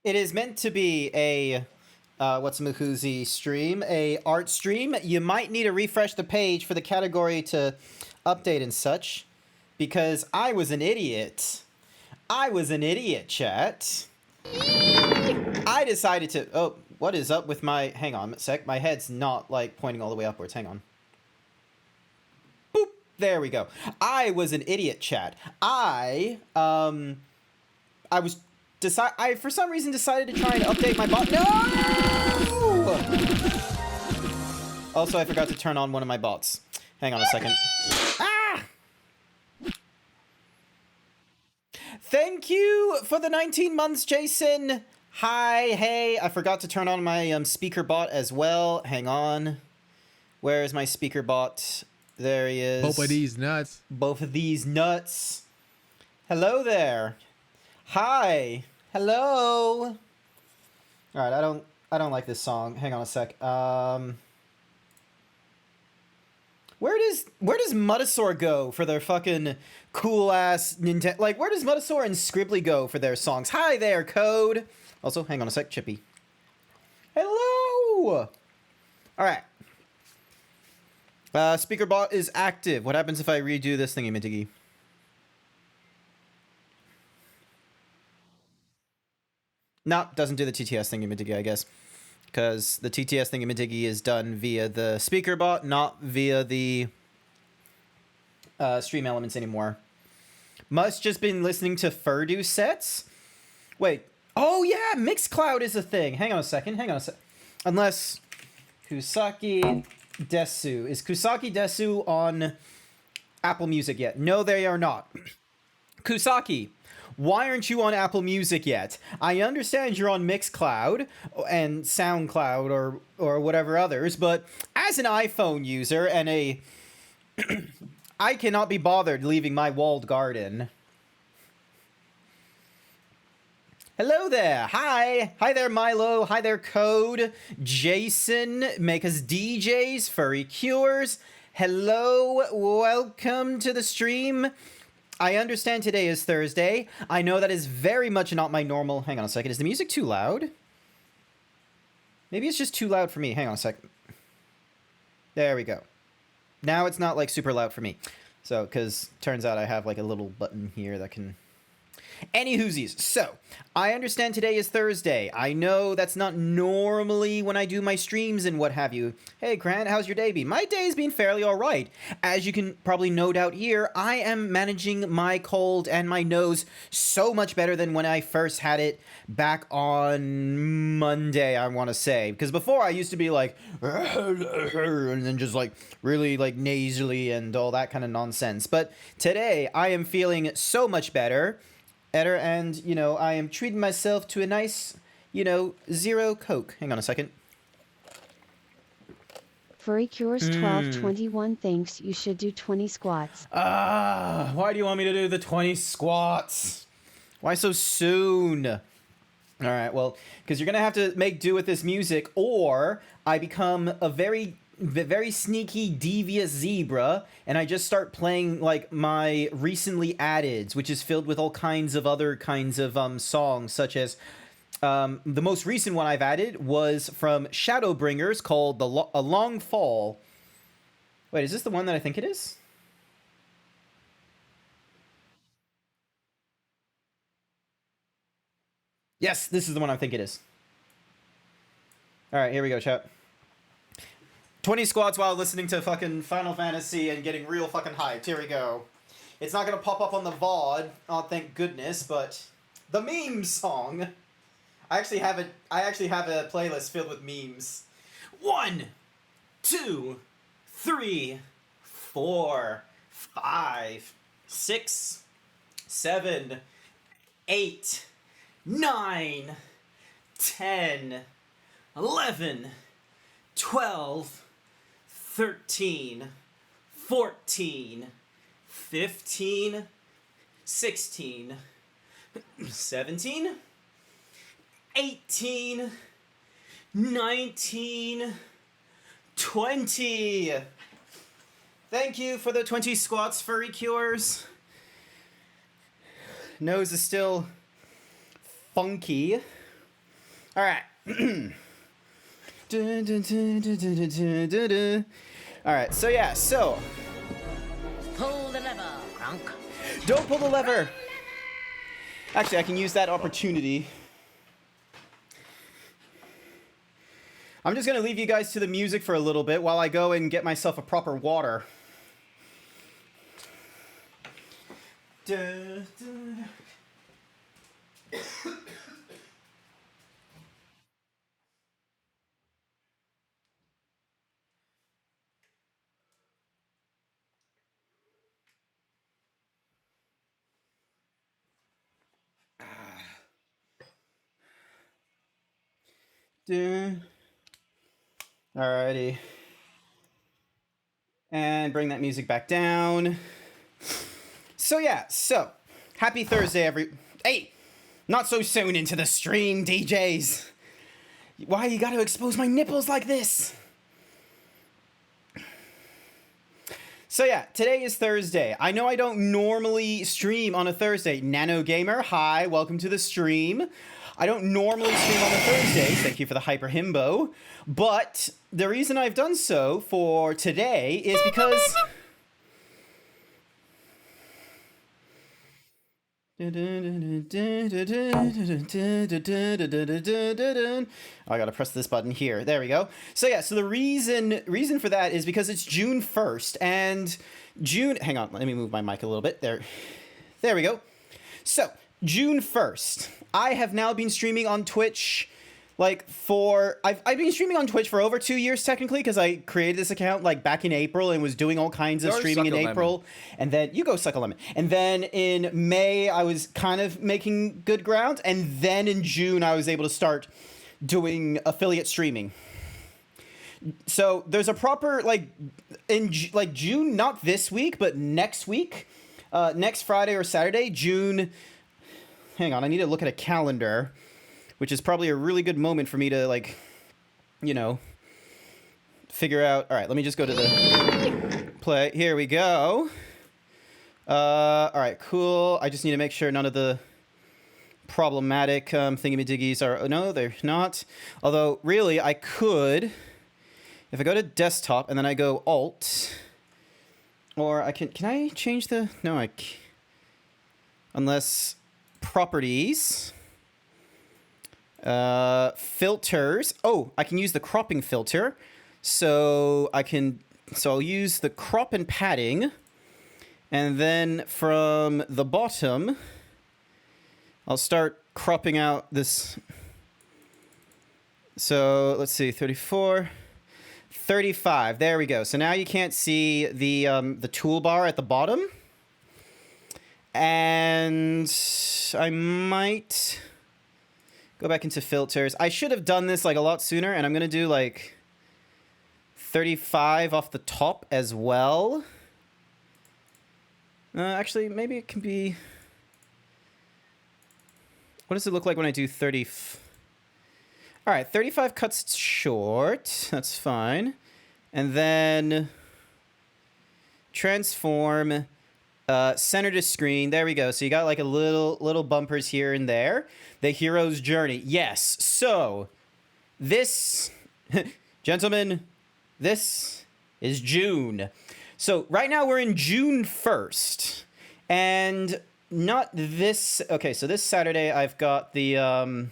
It is meant to be a what's a Mahuzi stream, a art stream. You might need to refresh the page for the category to update and such, because I was an idiot. I was an idiot, chat. I decided to. Oh, what is up with my? Hang on a sec. My head's not like pointing all the way upwards. Hang on. Boop. There we go. I was an idiot, chat. I was. I for some reason decided to try and update my bot. No! Also, I forgot to turn on one of my bots. Hang on a second. Ah! Thank you for the 19 months, Jason. Hi, hey. I forgot to turn on my speaker bot as well. Hang on. Where is my speaker bot? There he is. Both of these nuts. Both of these nuts. Hello there. Hi. Hello. All right, I don't like this song. Hang on a sec. Where does Mutasaur go for their fucking cool ass Nintendo? Like, where does Mutasaur and Scribbly go for their songs? Hi there, Code. Also, hang on a sec, Chippy. Hello. All right. Speaker bot is active. What happens if I redo this thingy, Mintiggy? No, doesn't do the TTS thingy-majiggy, I guess. Because the TTS thingy-majiggy is done via the speaker bot, not via the stream elements anymore. Must just been listening to Furdu sets? Wait. Oh, yeah, Mixcloud is a thing. Hang on a second. Unless Kusaki Desu. Is Kusaki Desu on Apple Music yet? No, they are not. Kusaki, why aren't you on Apple Music yet? I understand you're on Mixcloud and SoundCloud or whatever others, but as an iPhone user and a... I cannot be bothered leaving my walled garden. Hello there. Hi. Hi there, Milo. Hi there, Code. Jason. Make us DJs. Furry Cures. Hello. Welcome to the stream. I understand today is Thursday. I know that is very much not my normal... Hang on a second. Is the music too loud? Maybe it's just too loud for me. Hang on a second. There we go. Now it's not, like, super loud for me. So, because turns out I have, like, a little button here that can... Any whoosies. So, I understand today is Thursday. I know that's not normally when I do my streams and what have you. Hey, Grant, how's your day been? My day's been fairly alright. As you can probably note out here, I am managing my cold and my nose so much better than when I first had it back on Monday, I want to say. Because before I used to be like, and then just like really like nasally and all that kind of nonsense. But today, I am feeling so much better. And, you know, I am treating myself to a nice, you know, zero Coke. Hang on a second. Furry Cures 1221 thinks you should do 20 squats. Why do you want me to do the 20 squats? Why so soon? All right, well, because you're going to have to make do with this music, or I become a very sneaky, devious zebra, and I just start playing, like, my recently addeds, which is filled with all kinds of other kinds of songs, such as, the most recent one I've added was from Shadowbringers called A Long Fall. Wait, is this the one that I think it is? Yes, this is the one I think it is. Alright, here we go, chat. 20 squats while listening to fucking Final Fantasy and getting real fucking hyped. Here we go. It's not gonna pop up on the VOD, oh thank goodness, but the meme song. I actually have a playlist filled with memes. 1, 2, 3, 4, 5, 6, 7, 8, 9, 10, 11, 12, 13, 14, 15, 16, 17, 18, 19, 20. Thank you for the 20 squats, Furry Cures. Nose is still funky. All right. All right. So yeah. So Pull the lever, Kronk. don't pull the lever. Actually, I can use that opportunity. I'm just gonna leave you guys to the music for a little bit while I go and get myself a proper water. Alrighty. And bring that music back down. So yeah, so happy Thursday, Hey, not so soon into the stream, DJs. Why you gotta expose my nipples like this? So yeah, today is Thursday. I know I don't normally stream on a Thursday. Nano Gamer, hi, welcome to the stream. I don't normally stream on a Thursday, thank you for the hyper himbo, but the reason I've done so for today is because... I gotta press this button here. There we go. So yeah, so the reason for that is because it's June 1st, and hang on, let me move my mic a little bit. There we go. So, June 1st. I have now been streaming on Twitch I've been streaming on Twitch for over 2 years technically, because I created this account like back in April and was doing all kinds of streaming in April. And then you go suck a lemon. And then in May I was kind of making good ground, and then in June I was able to start doing affiliate streaming. So there's a proper June, not this week, but next week, next Friday or Saturday, June. Hang on, I need to look at a calendar, which is probably a really good moment for me to, figure out... All right, let me just go to the play. Here we go. All right, cool. I just need to make sure none of the problematic thingamadiggies are... No, they're not. Although, really, I could... If I go to desktop and then I go Alt... Or I can... Can I change the... No, I can't. Unless... Properties, filters. Oh, I can use the cropping filter. So I'll use the crop and padding, and then from the bottom, I'll start cropping out this. So let's see, 34, 35. There we go. So now you can't see the toolbar at the bottom. And I might go back into filters. I should have done this a lot sooner, and I'm going to do 35 off the top as well. Actually, maybe it can be... What does it look like when I do 30? All right, 35 cuts short. That's fine. And then transform... center to screen. There we go. So you got a little bumpers here and there. The hero's journey. Yes. So this, gentlemen, this is June. So right now we're in June 1st, and not this. Okay. So this Saturday I've got the, and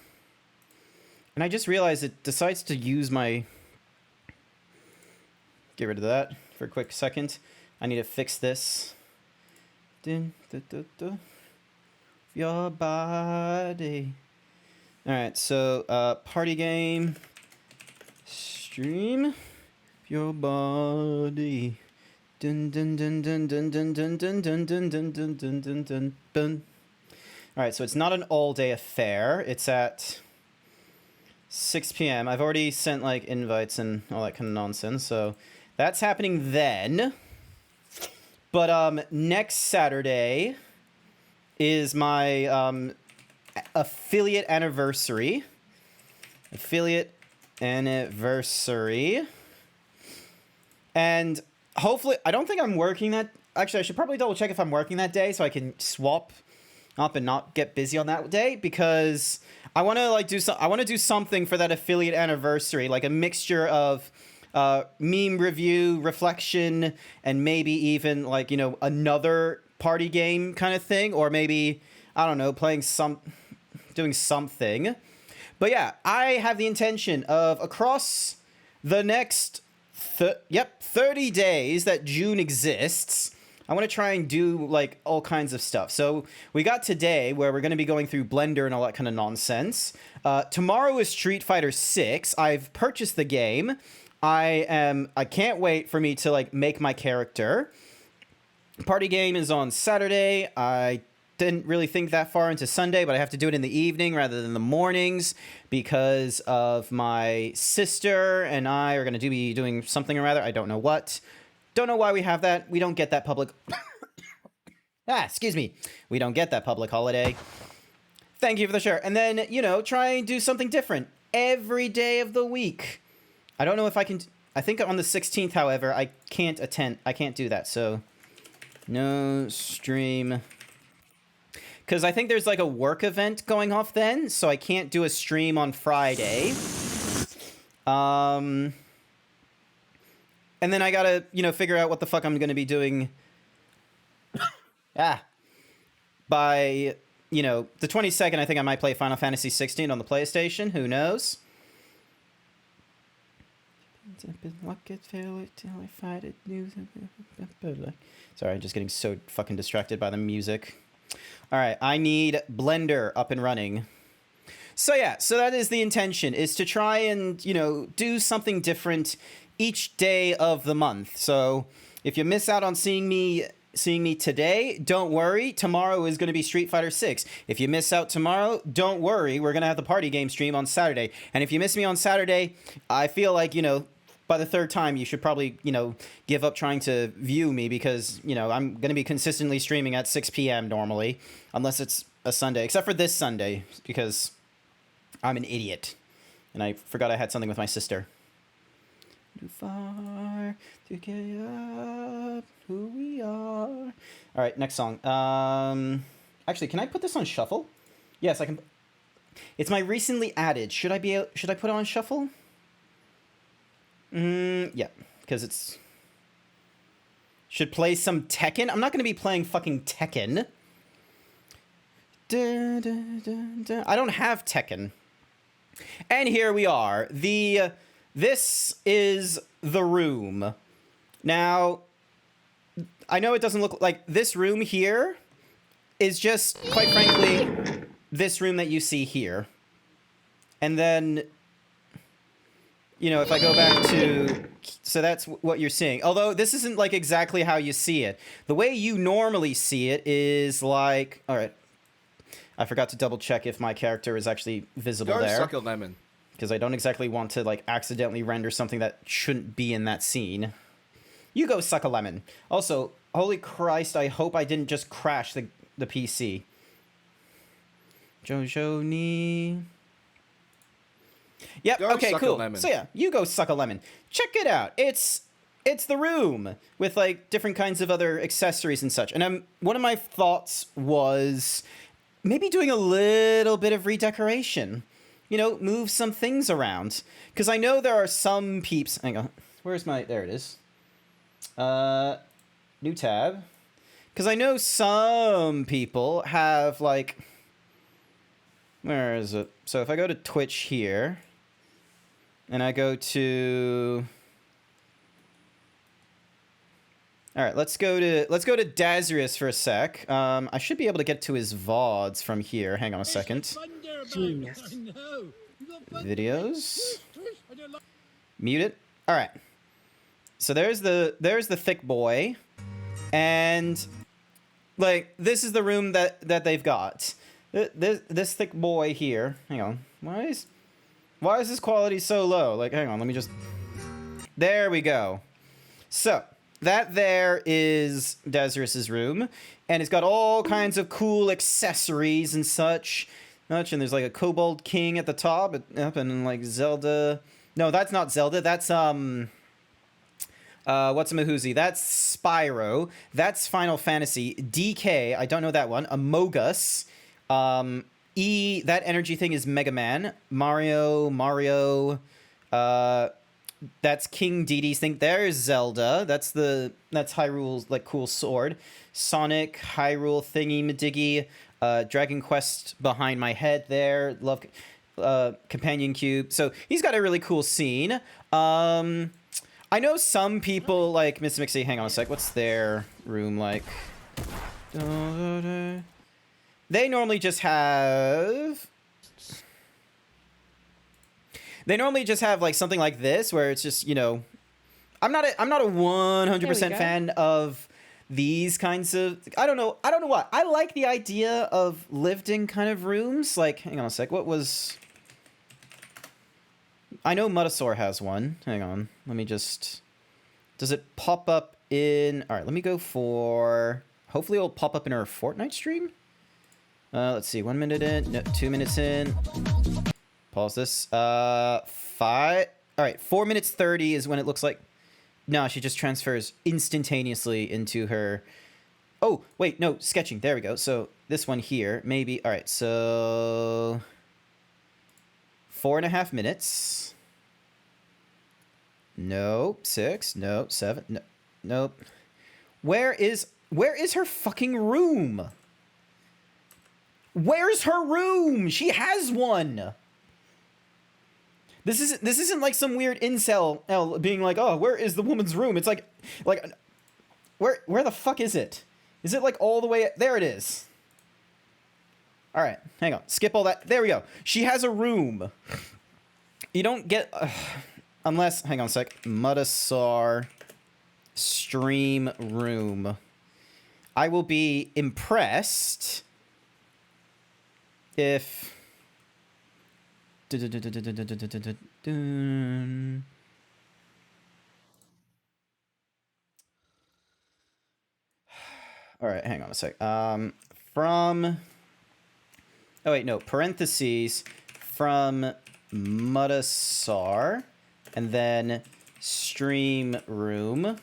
I just realized it decides to use my, get rid of that for a quick second. I need to fix this. Your body. All right, so party game, stream, your body. Dun dun dun dun dun dun dun dun dun dun dun dun dun dun dun dun. All right, so it's not an all-day affair. It's at 6 p.m. I've already sent invites and all that kind of nonsense, so that's happening then. But next Saturday is my affiliate anniversary. And hopefully, I don't think I'm working that... Actually, I should probably double check if I'm working that day so I can swap up and not get busy on that day, because I want to like I want to do something for that affiliate anniversary, like a mixture of meme review, reflection, and maybe even like, you know, another party game kind of thing, or maybe, I don't know, doing something. But yeah, I have the intention of across the next 30 days that June exists, I want to try and do like all kinds of stuff. So we got today where we're going to be going through Blender and all that kind of nonsense. Tomorrow is Street Fighter 6. I've purchased the game. I can't wait for me to like make my character. Party game is on Saturday. I didn't really think that far into Sunday, but I have to do it in the evening rather than the mornings because of my sister and I are going to be doing something or rather. I don't know what. Don't know why we have that. We don't get that public... excuse me. We don't get that public holiday. Thank you for the share. And then, you know, try and do something different every day of the week. I don't know if I can... I think on the 16th, however, I can't attend. I can't do that, so... No stream... Because I think there's like a work event going off then, so I can't do a stream on Friday. And then I gotta, you know, figure out what the fuck I'm gonna be doing. By, you know, the 22nd, I think I might play Final Fantasy 16 on the PlayStation. Who knows? Sorry, I'm just getting so fucking distracted by the music. All right, I need Blender up and running. So yeah, so that is the intention, is to try and, you know, do something different each day of the month. So if you miss out on seeing me today, don't worry. Tomorrow is going to be Street Fighter 6. If you miss out tomorrow, don't worry. We're going to have the party game stream on Saturday. And if you miss me on Saturday, I feel like, you know, by the third time, you should probably, you know, give up trying to view me because, you know, I'm going to be consistently streaming at 6 p.m. normally, unless it's a Sunday, except for this Sunday, because I'm an idiot. And I forgot I had something with my sister. Too far to get up who we are. All right, next song. Actually, can I put this on shuffle? Yes, I can. It's my recently added. Should I put it on shuffle? Yeah, because it's... Should play some Tekken? I'm not going to be playing fucking Tekken. I don't have Tekken. And here we are. This is the room. Now, I know it doesn't look like... This room here is just, quite frankly, this room that you see here. And then... You know, if I go back to... So that's what you're seeing. Although, this isn't, like, exactly how you see it. The way you normally see it is, like... Alright. I forgot to double-check if my character is actually visible there. Suck a lemon. Because I don't exactly want to, like, accidentally render something that shouldn't be in that scene. You go suck a lemon. Also, holy Christ, I hope I didn't just crash the PC. Jojo ni... Yep, Go okay, suck a cool. lemon. So yeah, you go suck a lemon. Check it out. It's the room with like different kinds of other accessories and such. And one of my thoughts was maybe doing a little bit of redecoration. You know, move some things around. Because I know there are some peeps... Hang on. Where's my... There it is. New tab. Because I know some people have like... Where is it? So if I go to Twitch here... And I go to... All right, let's go to Dazrius for a sec. I should be able to get to his VODs from here. Hang on a second. Genius. Videos. Mute it. All right. So there's the thick boy, and like this is the room that they've got. This thick boy here. Hang on. Why is this quality so low? Like, hang on, let me just... There we go. So, that there is Dazrius' room, and it's got all kinds of cool accessories and such. And there's like a Kobold King at the top, and like Zelda... No, that's not Zelda, that's, what's a Mahuzi? That's Spyro. That's Final Fantasy. DK, I don't know that one. Amogus. that energy thing is Mega Man. Mario, that's King Dedede's thing. There's Zelda. That's Hyrule's like cool sword. Sonic, Hyrule thingy madiggy. Dragon Quest behind my head there. Love companion cube. So he's got a really cool scene. I know some people like Miss Mixie. Hang on a sec. What's their room like? They normally just have. They normally just have like something like this, where it's just, you know, I'm not a 100% fan of these kinds of. I don't know why. I like the idea of lived-in kind of rooms. Like, hang on a sec. What was? I know Mutasaur has one. Hang on. Let me just. Does it pop up in? All right. Let me go for. Hopefully, it'll pop up in our Fortnite stream. Let's see. 1 minute in. No, 2 minutes in. Pause this. 5. All right. 4 minutes 30 is when it looks like. No, she just transfers instantaneously into her. Oh, wait. No, sketching. There we go. So this one here, maybe. All right. So 4.5 minutes. Nope. 6. Nope. 7. No, nope. Where is her fucking room? Where's her room? She has one. This isn't like some weird incel being like, oh, where is the woman's room? It's like, where the fuck is it? Is it like all the way? There it is. All right, hang on. Skip all that. There we go. She has a room. You don't get, unless, hang on a sec. Mutasaur stream room. I will be impressed if. All right, hang on a sec. From. Oh wait, no. Parentheses from Mutasaur, and then stream room.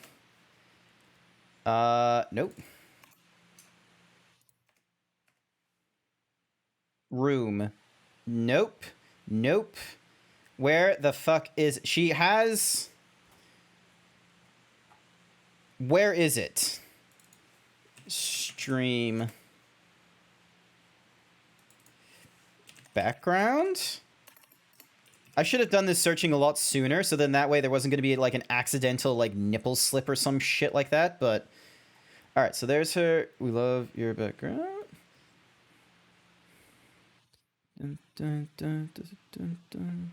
Nope. Room. Nope. Nope. Where the fuck is... She has... Where is it? Stream. Background? I should have done this searching a lot sooner, so then that way there wasn't going to be like an accidental like nipple slip or some shit like that, but... Alright, so there's her... We love your background. Dun, dun, dun, dun, dun, dun.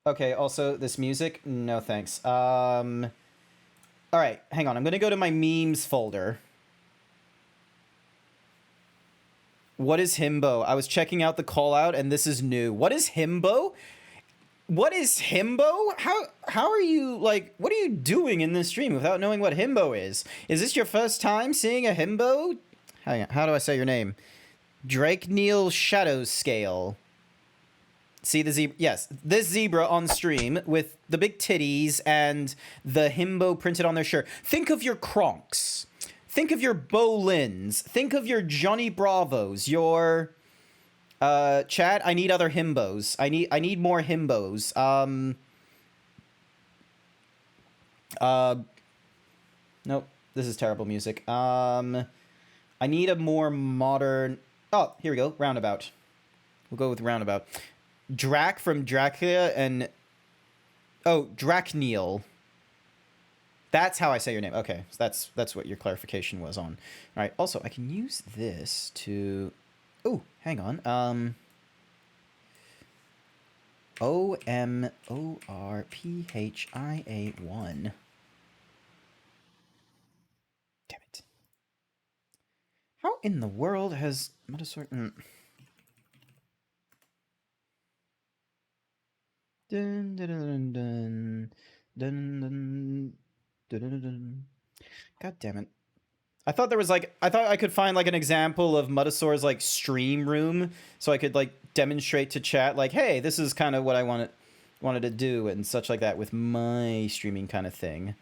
Okay, also, this music, no thanks. Alright, hang on. I'm gonna go to my memes folder. What is Himbo? I was checking out the call out, and this is new. What is Himbo? What is Himbo? How are you, like, what are you doing in this stream without knowing what Himbo is? Is this your first time seeing a Himbo? Hang on, how do I say your name? Drake Neil Shadow Scale. See the zebra? Yes, this zebra on stream with the big titties and the Himbo printed on their shirt. Think of your Kronks. Think of your Bolins. Think of your Johnny Bravos. Your Chad. I need other Himbos. I need more Himbos. Nope. This is terrible music. I need a more modern... Oh, here we go. Roundabout. We'll go with Roundabout. Drac from Dracula and... Oh, Drakneil. That's how I say your name. Okay, so that's what your clarification was on. All right, also, I can use this to... Oh, hang on. OMORPHIA1. Damn it. How in the world has Mutasaur... Dun, dun, dun, dun, dun, dun, dun, dun, dun. God damn it. I thought I could find like an example of Mutasaur's like stream room so I could like demonstrate to chat like, hey, this is kind of what I wanted to do and such like that with my streaming kind of thing.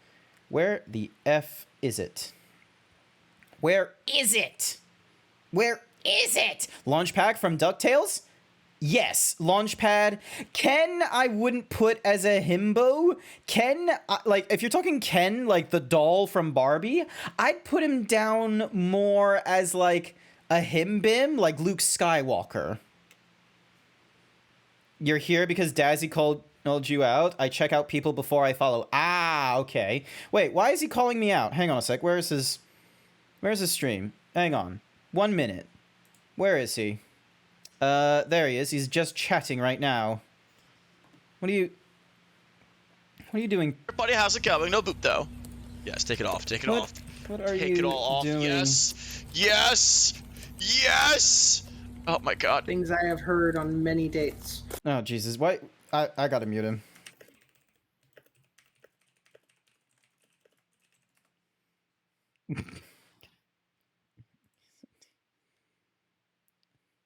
Where the F is it? Where is it? Where is it? Launchpad from DuckTales? Yes, Launchpad. Ken, I wouldn't put as a himbo. Ken, like, if you're talking Ken, like the doll from Barbie, I'd put him down more as, like, a himbim, like Luke Skywalker. You're here because Dazzy called you out. I check out people before I follow. Ah, okay. Wait, why is he calling me out? Hang on a sec. Where's his stream? Hang on. 1 minute. Where is he? There he is. He's just chatting right now. What are you doing? Everybody, how's it going? No boop though. Yes, take it off. Take it off. What are take you it all off. doing? Yes. Yes. Yes. Oh my god. Things I have heard on many dates. Oh Jesus! Why? I gotta mute him.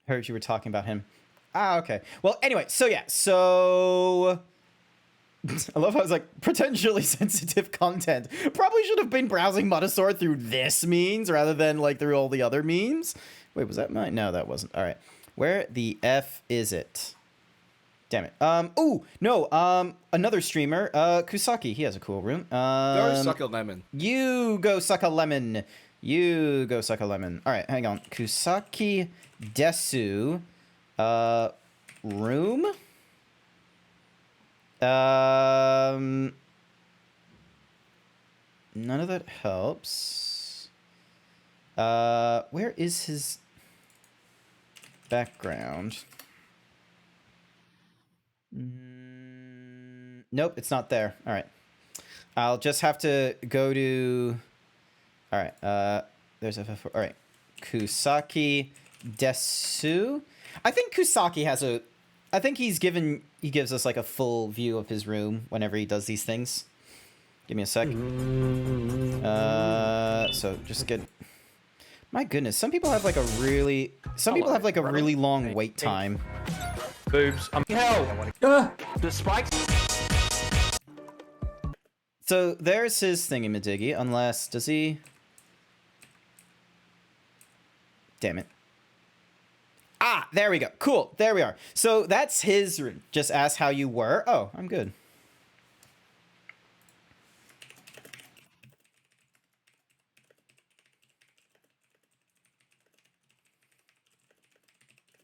Heard you were talking about him. Ah, okay. Well, anyway, so yeah, so I love how it's like potentially sensitive content. Probably should have been browsing Motosaur through this memes rather than like through all the other memes. Wait, was that mine? No, that wasn't. All right. Where the F is it? Damn it. Oh, no, another streamer, Kusaki, he has a cool room. Go suck a lemon. You go suck a lemon. You go suck a lemon. All right, hang on. Kusaki Desu, room? None of that helps. Where is his background? Nope, it's not there. All right. I'll just have to go to... All right, there's FF4. All right. Kusaki Desu. I think Kusaki has a... I think he gives us like a full view of his room whenever he does these things. Give me a sec. So just get... My goodness, some people have like a really... Some people have like a really long wait time. Boobs. Hell! The spikes. So there's his thingy-majiggy, unless... Does he... Damn it. Ah, there we go. Cool. There we are. So that's his room. Just ask how you were. Oh, I'm good.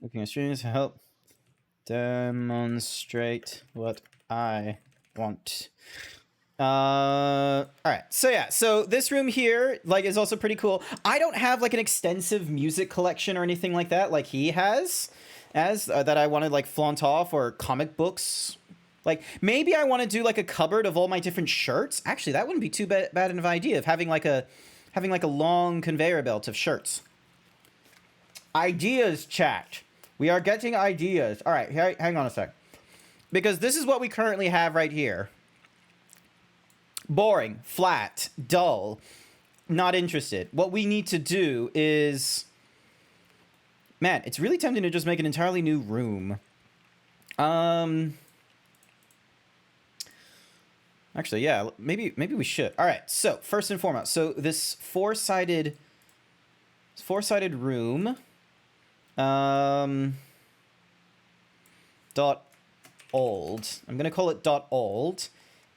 Looking at streams to help demonstrate what I want. All right. So yeah, so this room here, like, is also pretty cool. I don't have like an extensive music collection or anything like that, like he has, that I want to like flaunt off, or comic books. Like maybe I want to do like a cupboard of all my different shirts. Actually, that wouldn't be too bad of an idea of having like a long conveyor belt of shirts. Ideas, chat. We are getting ideas. All right, hang on a sec. Because this is what we currently have right here. Boring, flat, dull, not interested. What we need to do is... Man, it's really tempting to just make an entirely new room. Actually, yeah, maybe we should. All right, so first and foremost, so this four-sided room... dot old. I'm gonna call it dot old.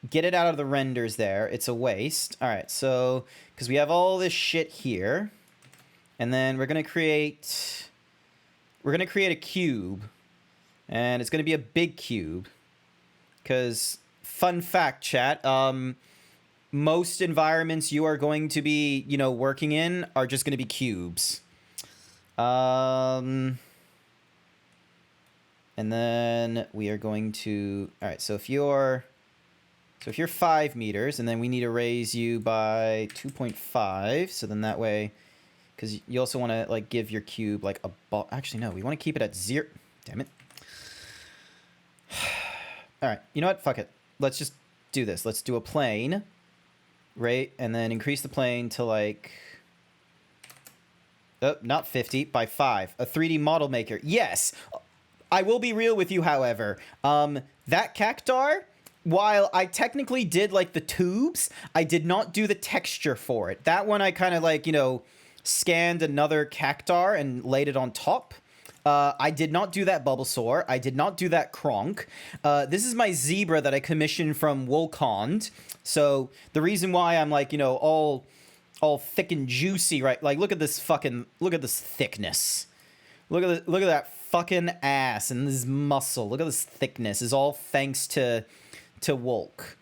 Get it out of the renders there. It's a waste. All right, so because we have all this shit here, and then we're gonna create a cube, and it's gonna be a big cube. Because fun fact, chat. Most environments you are going to be, working in are just gonna be cubes. And then we are going to... All right, so if you're 5 meters, and then we need to raise you by 2.5, so then that way... Because you also want to, like, give your cube, like, a ball... Actually, no, we want to keep it at 0... Damn it. All right, you know what? Fuck it. Let's just do this. Let's do a plane, right? And then increase the plane to, like... Oh, not 50, by 5. A 3D model maker. Yes! I will be real with you, however. That cactar, while I technically did, like, the tubes, I did not do the texture for it. That one I kind of, like, scanned another cactar and laid it on top. I did not do that Bulbasaur. I did not do that Kronk. This is my zebra that I commissioned from Wolcond. So the reason why I'm like, you know, all thick and juicy, right? Like, look at this thickness. Look at that fucking ass and this muscle. Look at this thickness. Is all thanks to Wolk.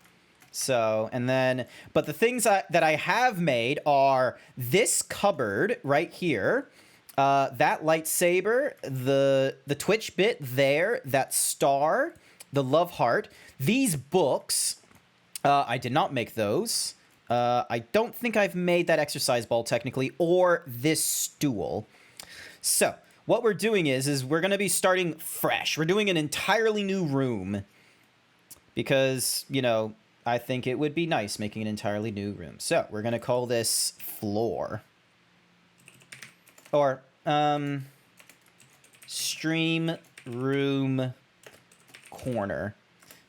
So, and then, but the things that I have made are this cupboard right here, that lightsaber, the Twitch bit there, that star, the love heart, these books. I did not make those. I don't think I've made that exercise ball technically, or this stool. So what we're doing is we're going to be starting fresh. We're doing an entirely new room because, you know, I think it would be nice making an entirely new room. So we're going to call this floor. Or, stream room corner.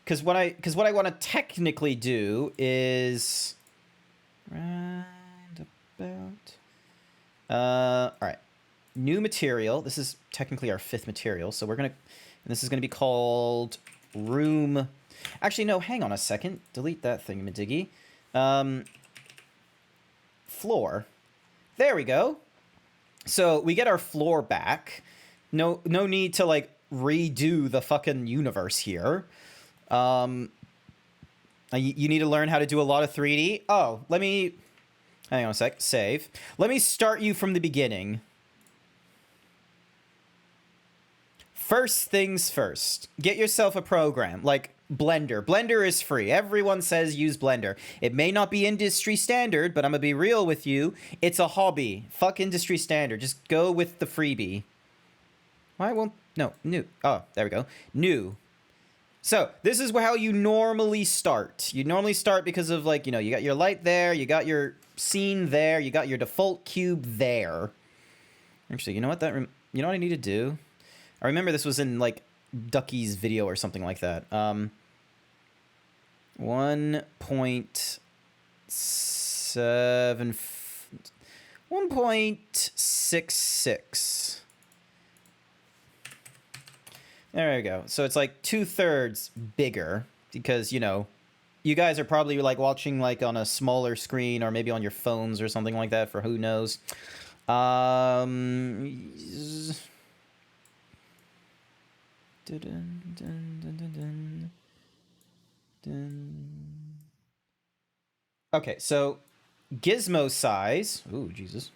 Because what I want to technically do is round about. All right, new material. This is technically our 5th material, so we're gonna. And this is gonna be called room. Actually, no. Hang on a second. Delete that thingamadiggy. Floor. There we go. So we get our floor back. No need to like redo the fucking universe here. You need to learn how to do a lot of 3D. Oh, let me... Hang on a sec. Save. Let me start you from the beginning. First things first. Get yourself a program, like Blender. Blender is free. Everyone says use Blender. It may not be industry standard, but I'm gonna be real with you. It's a hobby. Fuck industry standard. Just go with the freebie. Why won't... No, new. Oh, there we go. New. So, this is how you normally start. You normally start because of, like, you know, you got your light there, you got your scene there, you got your default cube there. Actually, you know what you know what I need to do? I remember this was in, like, Ducky's video or something like that. 1.66. There we go. So it's like 2/3 bigger because, you know, you guys are probably like watching like on a smaller screen or maybe on your phones or something like that for who knows. Okay, so gizmo size. Ooh, Jesus.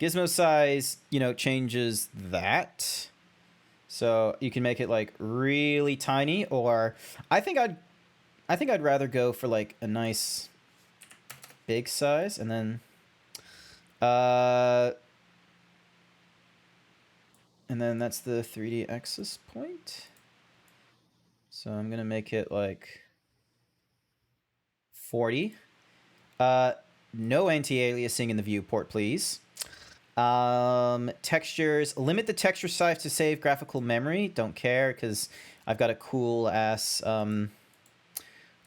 Gizmo size, you know, changes that. So you can make it like really tiny, or I think I'd rather go for like a nice big size, and then that's the 3D axis point. So I'm gonna make it like 40. No anti-aliasing in the viewport, please. Textures, limit the texture size to save graphical memory. Don't care, because I've got a cool ass,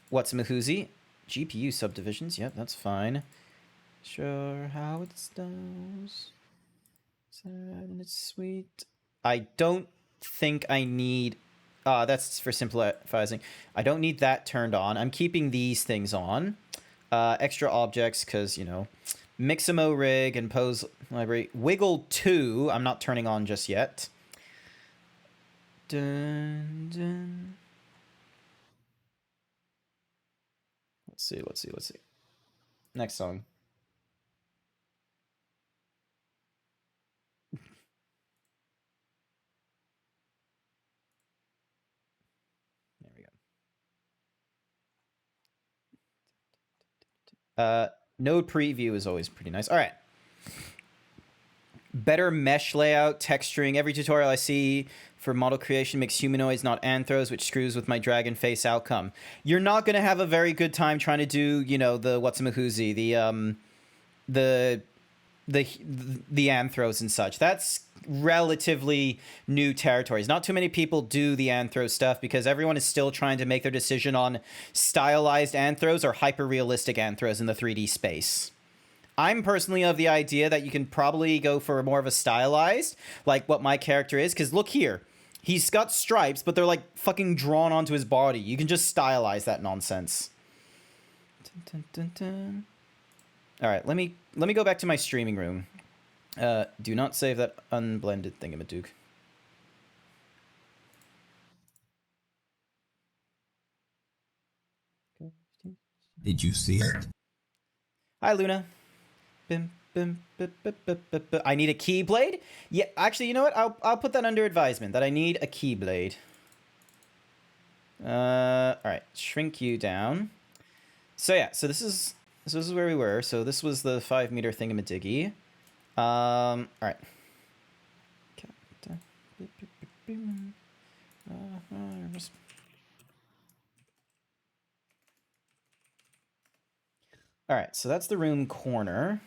what's-a-mahoozy. GPU subdivisions, yep, that's fine. Sure how it snows. Sad and it's sweet. I don't think I need, that's for simplifying. I don't need that turned on. I'm keeping these things on. Extra objects, because, you know, Mixamo rig and pose library. Wiggle 2, I'm not turning on just yet. Dun, dun. Let's see. Next song. There we go. Node preview is always pretty nice. All right. Better mesh layout, texturing. Every tutorial I see for model creation makes humanoids, not anthros, which screws with my dragon face outcome. You're not going to have a very good time trying to do, you know, the what's-a-mahoozy, the anthros and such. That's relatively new territories. Not too many people do the anthro stuff because everyone is still trying to make their decision on stylized anthros or hyper-realistic anthros in the 3D space. I'm personally of the idea that you can probably go for more of a stylized, like what my character is, because look here. He's got stripes, but they're like fucking drawn onto his body. You can just stylize that nonsense. Dun, dun, dun, dun. All right, let me go back to my streaming room. Do not save that unblended thingamadook. Did you see it? Hi, Luna. I need a keyblade? Yeah, actually, you know what? I'll put that under advisement, that I need a keyblade. Alright, shrink you down. So yeah, so this is where we were. So this was the 5-meter thingamadiggy. Alright. Alright, so that's the room corner.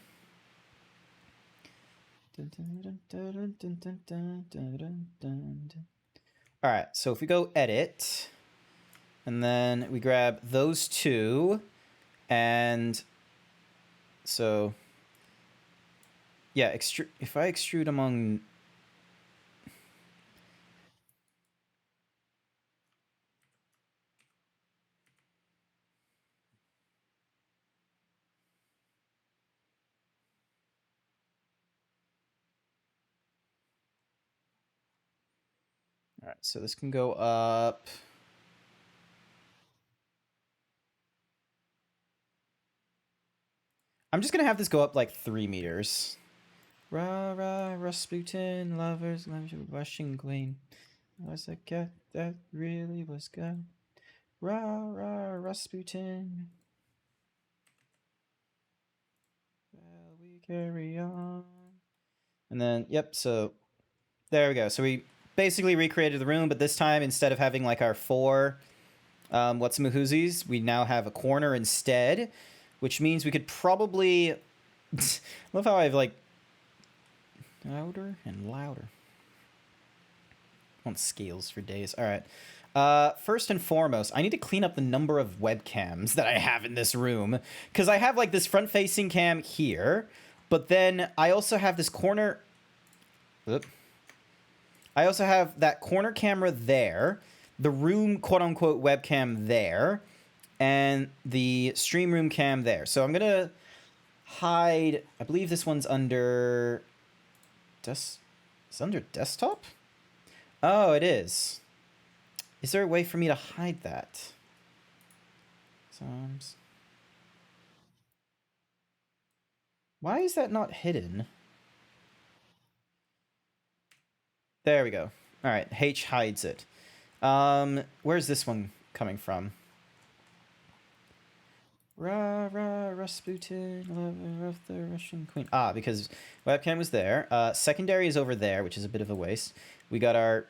Alright, so if we go edit, and then we grab those two, and so, yeah, if I extrude among... Alright, so this can go up. I'm just gonna have this go up like 3 meters. Rah, rah, Rasputin, lovers, Russian queen. Was a cat that really was good. Rah, rah, Rasputin. Well, we carry on. And then, yep, so there we go. So we basically recreated the room, but this time instead of having like our 4 what's-mahoozies, we now have a corner instead, which means we could probably... Love how I've like... Louder and louder. On scales for days. All right. First and foremost, I need to clean up the number of webcams that I have in this room. Because I have like this front-facing cam here, but then I also have this corner... Oop. I also have that corner camera there, the room quote-unquote webcam there, and the stream room cam there. So I'm going to hide... I believe this one's under... It's under desktop? Oh, it is. Is there a way for me to hide that? Why is that not hidden? There we go. All right, H hides it. Where's this one coming from? Rah, rah, Rasputin, lover of the Russian queen. Ah, because webcam was there. Secondary is over there, which is a bit of a waste. We got our...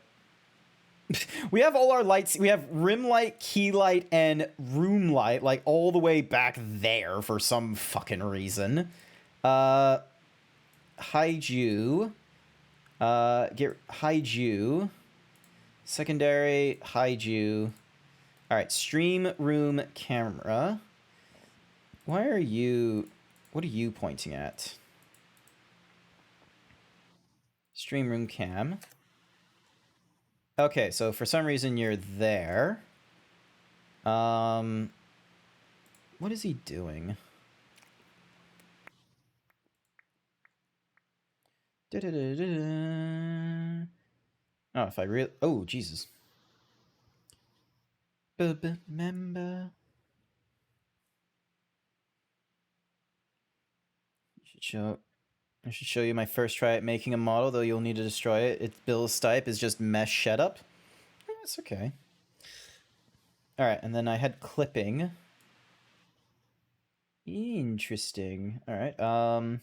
we have all our lights. We have rim light, key light, and room light, like, all the way back there for some fucking reason. Hide you. Hide you. Secondary, hide you. Alright, stream room camera. Why are you... What are you pointing at? Stream room cam. Okay, so for some reason you're there. What is he doing? Oh, if I really... Oh, Jesus. Remember... I should show you my first try at making a model, though you'll need to destroy it. Its Bill's type is just mesh setup. That's okay. Alright, and then I had clipping. Interesting. Alright, and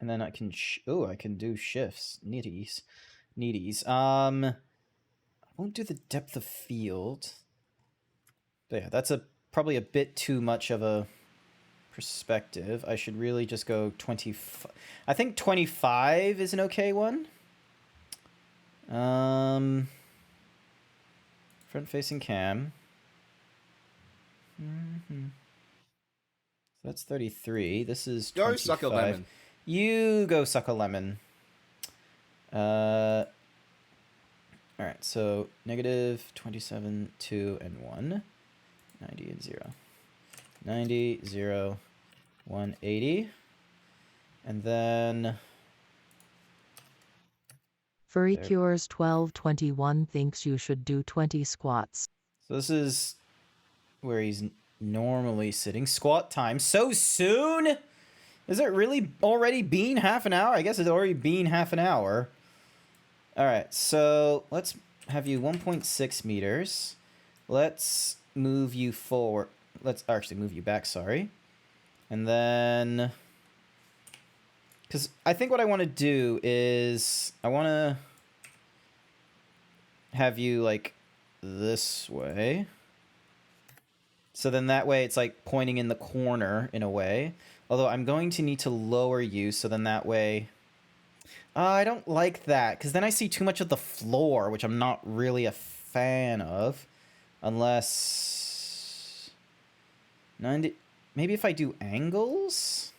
then I can... Oh, I can do shifts. Neaties. I won't do the depth of field. But yeah, that's probably a bit too much of a... perspective. I should really just go 25. I think 25 is an okay one. Front facing cam. That's 33. This is 25. Go suck a lemon. You go suck a lemon. Alright, so negative 27, 2, and 1. 90 and 0. 90, 0, 180. And then... Furry There. Cures 1221 thinks you should do 20 squats. So this is where he's normally sitting. Squat time. So soon? Is it really already been half an hour? I guess it's already been half an hour. Alright, so let's have you 1.6 meters. Let's move you forward. Let's actually move you back, sorry. And then... because I think what I want to do is... I want to have you, like, this way. So then that way it's, like, pointing in the corner, in a way. Although I'm going to need to lower you, so then that way... I don't like that, because then I see too much of the floor, which I'm not really a fan of. Unless... 90... maybe if I do angles?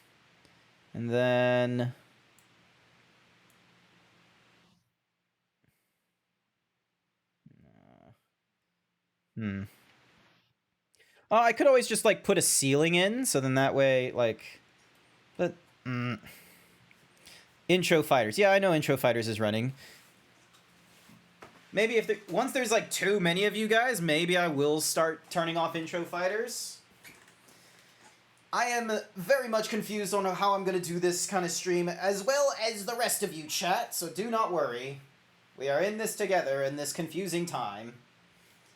And then... Oh, I could always just, like, put a ceiling in, so then that way, like... But... Intro Fighters. Yeah, I know Intro Fighters is running. Maybe if once there's, like, too many of you guys, maybe I will start turning off Intro Fighters. I am very much confused on how I'm going to do this kind of stream, as well as the rest of you, chat, so do not worry. We are in this together in this confusing time.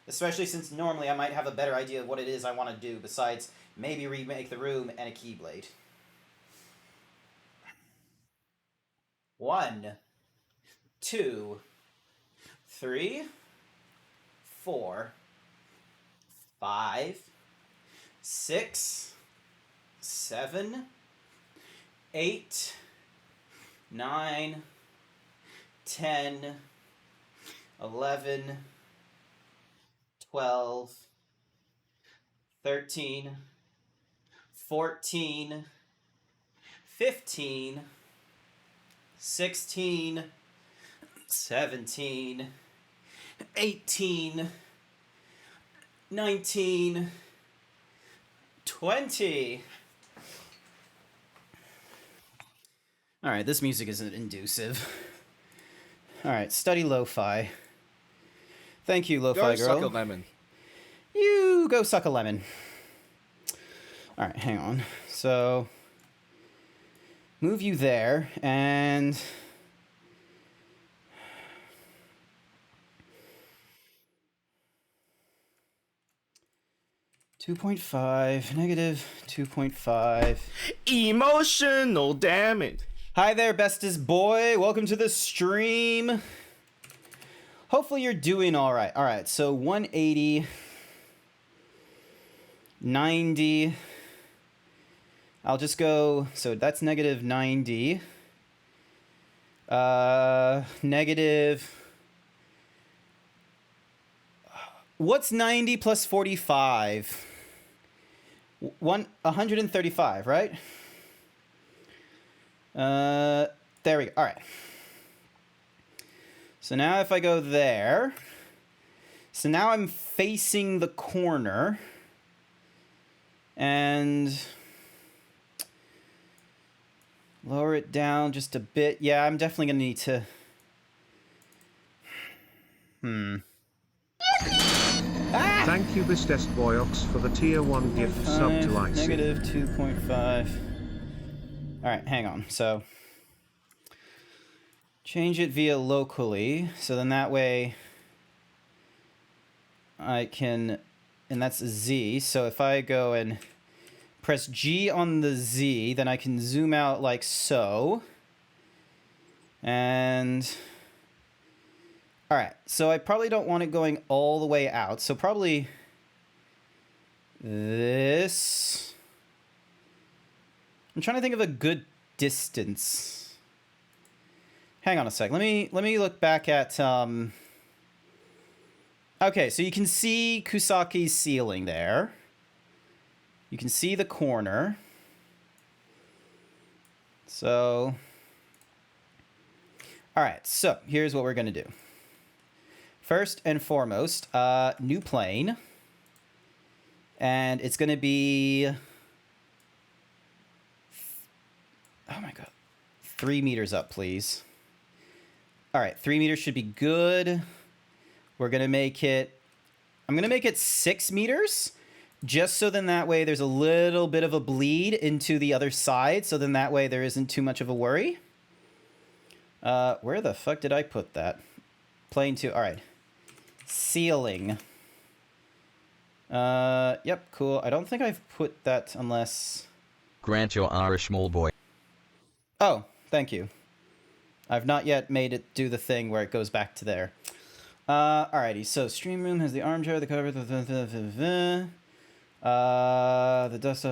Especially since normally I might have a better idea of what it is I want to do, besides maybe remake the room and a Keyblade. 1, 2, 3, 4, 5, 6, 7, 8, 9, 10, 11, 12, 13, 14, 15, 16, 17, 18, 19, 20. Alright, this music isn't inducive. Alright, study lo-fi. Thank you, lo-fi girl. Go suck a lemon. You go suck a lemon. Alright, hang on. So... move you there, and... 2.5, negative 2.5. Emotional damage. Hi there, bestest boy. Welcome to the stream. Hopefully you're doing all right. All right, so 180, 90. I'll just go, so that's negative 90. Negative... what's 90 plus 45? 135, right? There we go. All right. So now if I go there, so now I'm facing the corner, and lower it down just a bit. Yeah, I'm definitely gonna need to. Ah! Thank you, Bestest Boyox, for the tier 1 gift sub to IC. Negative 2.5. Alright, hang on. So, change it via locally. So then that way, I can, and that's Z. So if I go and press G on the Z, then I can zoom out like so. And... alright, so I probably don't want it going all the way out, so probably this. I'm trying to think of a good distance. Hang on a sec. Let me look back at okay, so you can see Kusaki's ceiling there. You can see the corner. So, all right, so here's what we're going to do. First and foremost, new plane. And it's going to be... Oh my god. 3 meters up, please. All right, 3 meters should be good. We're going to make it... I'm going to make it 6 meters. Just so then that way there's a little bit of a bleed into the other side. So then that way there isn't too much of a worry. Where the fuck did I put that? Plane 2. All right. Ceiling. Yep, cool. I don't think I've put that unless... Grant your Irish mole boy. Oh, thank you. I've not yet made it do the thing where it goes back to there. Alrighty, so stream room has the armchair, the cover, the dust.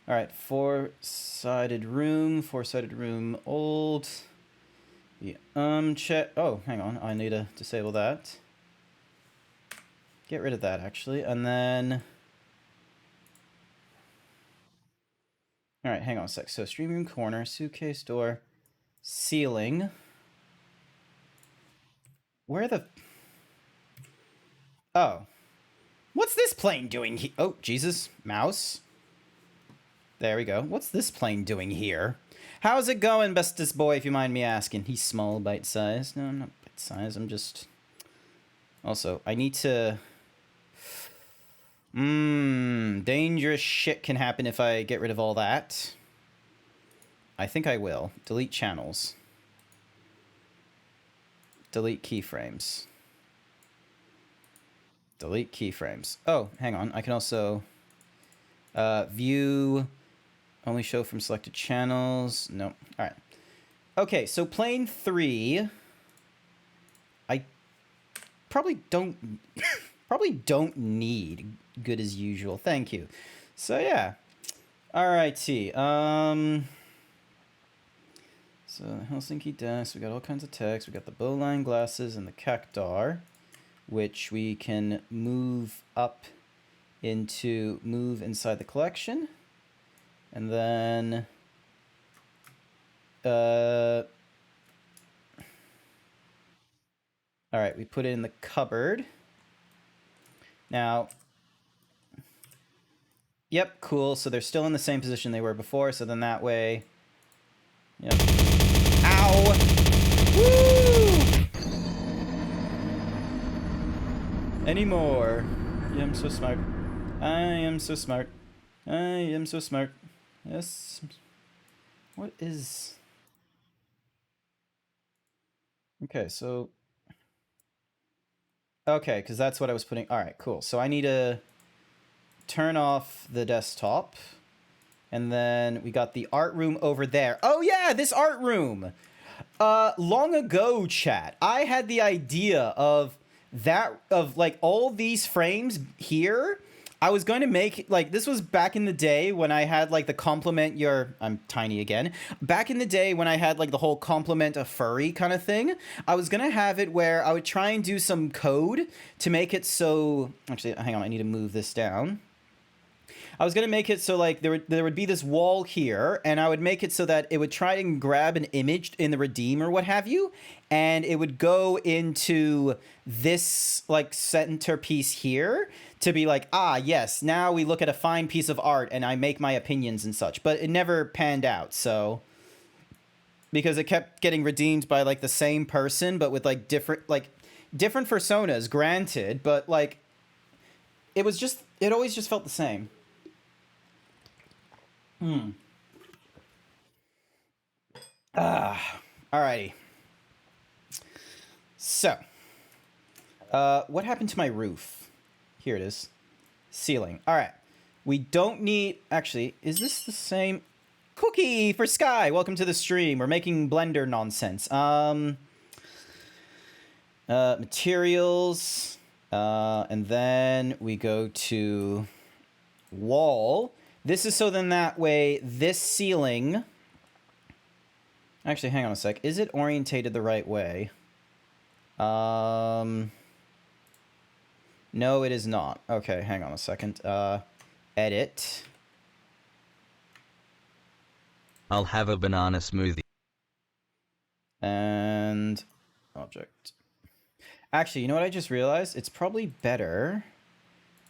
Alright, four-sided room, old. The check. Oh, hang on, I need to disable that. Get rid of that, actually, and then... Alright, hang on a sec. So, stream room corner, suitcase door, ceiling. Where the... Oh. What's this plane doing here? Oh, Jesus. Mouse. There we go. What's this plane doing here? How's it going, bestest boy, if you mind me asking? He's small, bite-sized. No, I'm not bite-sized. I'm just... Also, I need to... dangerous shit can happen if I get rid of all that. I think I will. Delete channels. Delete keyframes. Delete keyframes. Oh, hang on. I can also view, only show from selected channels. No. All right. Okay, so plane 3. I probably don't need good as usual. Thank you. So yeah. Alrighty. So Helsinki desk. We got all kinds of text. We got the bowline glasses and the cactar, which we can move up into inside the collection, and then all right, we put it in the cupboard. Now, yep, cool. So they're still in the same position they were before. So then that way, yep. Ow! Woo! Any more? Yeah, I'm so smart. I am so smart. I am so smart. Yes. What is... Okay, so... Okay, because that's what I was putting... Alright, cool. So I need to turn off the desktop. And then we got the art room over there. Oh yeah, this art room! Long ago, chat, I had the idea of like all these frames here. I was going to make, like, this was back in the day when I had, like, the compliment your... I'm tiny again. Back in the day when I had, like, the whole compliment a furry kind of thing. I was going to have it where I would try and do some code to make it so... Actually, hang on, I need to move this down. I was going to make it so, like, there would be this wall here, and I would make it so that it would try and grab an image in the Redeem or what have you, and it would go into this, like, centerpiece here to be like, ah, yes, now we look at a fine piece of art and I make my opinions and such. But it never panned out, so... Because it kept getting redeemed by, like, the same person, but with, like, different personas, granted, but, like, it always just felt the same. Alrighty. So, what happened to my roof? Here it is. Ceiling. Alright. We don't need... Actually, is this the same... Cookie for Sky! Welcome to the stream. We're making Blender nonsense. Materials. And then we go to... Wall. This is so then that way this ceiling... Actually, hang on a sec. Is it orientated the right way? No, it is not. Okay, hang on a second. Edit. I'll have a banana smoothie. And object. Actually, you know what I just realized? It's probably better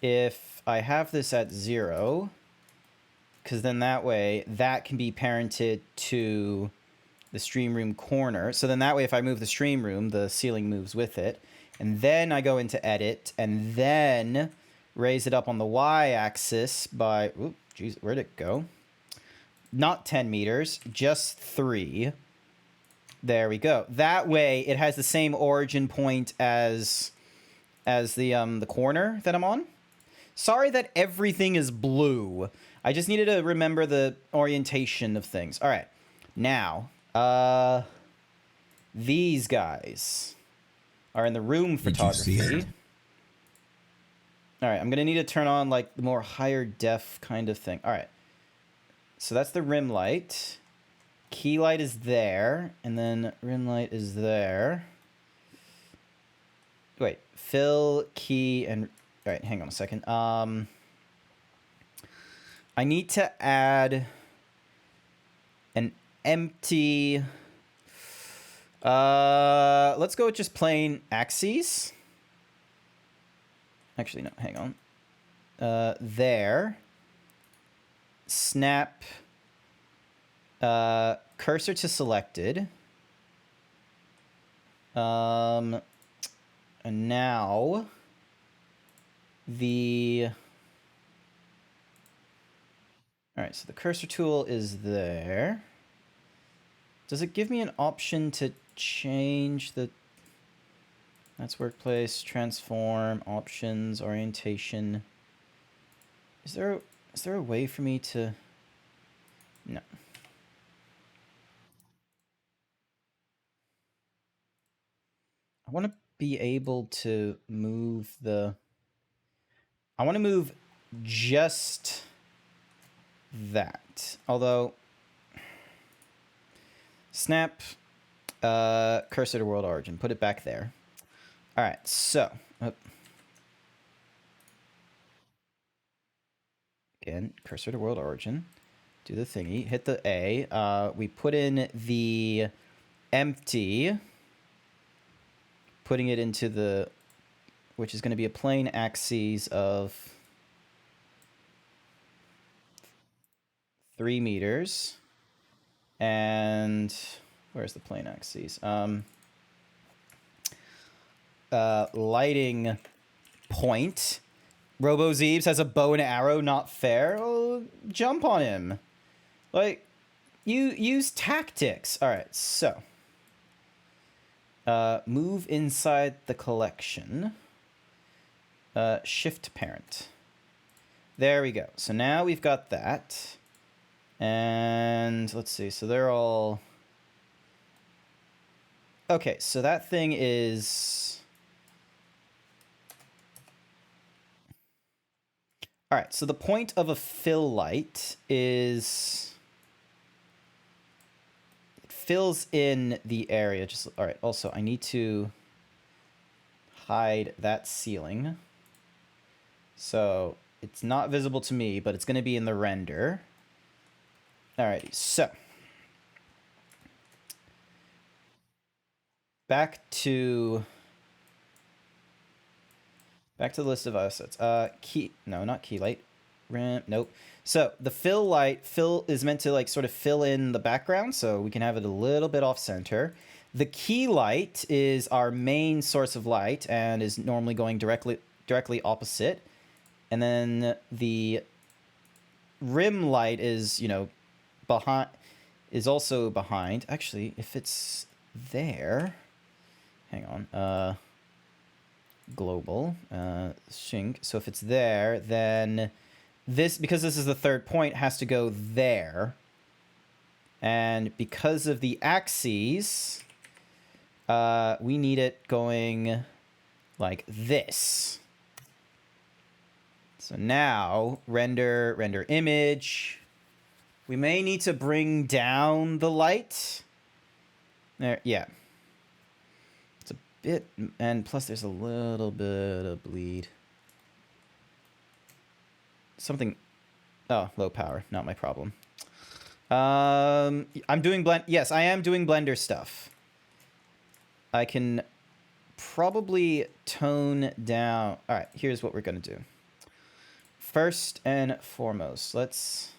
if I have this at 0, because then that way that can be parented to the stream room corner. So then that way if I move the stream room, the ceiling moves with it. And then I go into edit and then raise it up on the y-axis by, oop, geez, where'd it go? Not 10 meters, just 3. There we go. That way it has the same origin point as the corner that I'm on. Sorry that everything is blue. I just needed to remember the orientation of things. All right. Now, these guys are in the room photography. All right, I'm going to need to turn on like the more higher def kind of thing. All right. So that's the rim light. Key light is there, and then rim light is there. Wait, fill, key, and... All right, hang on a second. I need to add an empty... let's go with just plain axes. Actually, no, hang on. There. Snap... cursor to selected. And now the... All right, so the cursor tool is there. Does it give me an option to change the... That's workplace, transform, options, orientation. Is there a way for me to... No. I want to be able to move the... I want to move just that. Although... Snap cursor to world origin. Put it back there. All right, so... Again, cursor to world origin. Do the thingy. Hit the A. We put in the empty... Putting it into the, which is going to be a plane axis of 3 meters. And where's the plane axis? Lighting point. RoboZeebs has a bow and arrow, not fair. Oh, jump on him. Like, you use tactics. All right, so. Move inside the collection. Shift parent. There we go. So now we've got that. And let's see. So they're all... Okay, so that thing is... All right, so the point of a fill light is... fills in the area. Just all right. Also, I need to hide that ceiling. So it's not visible to me, but it's going to be in the render. Alrighty, so back to the list of assets. Not key light. Ramp, nope. So the fill light, is meant to like sort of fill in the background, so we can have it a little bit off center. The key light is our main source of light and is normally going directly opposite. And then the rim light is, also behind. Actually, if it's there, hang on. Global, sync. So if it's there, then because this is the third point, has to go there. And because of the axes, we need it going like this. So now, render image. We may need to bring down the light. There, yeah. It's a bit, and plus there's a little bit of bleed. Something, oh, low power, not my problem. I'm doing blend. Yes, I am doing Blender stuff. I can probably tone down. All right, here's what we're gonna do. First and foremost, let's.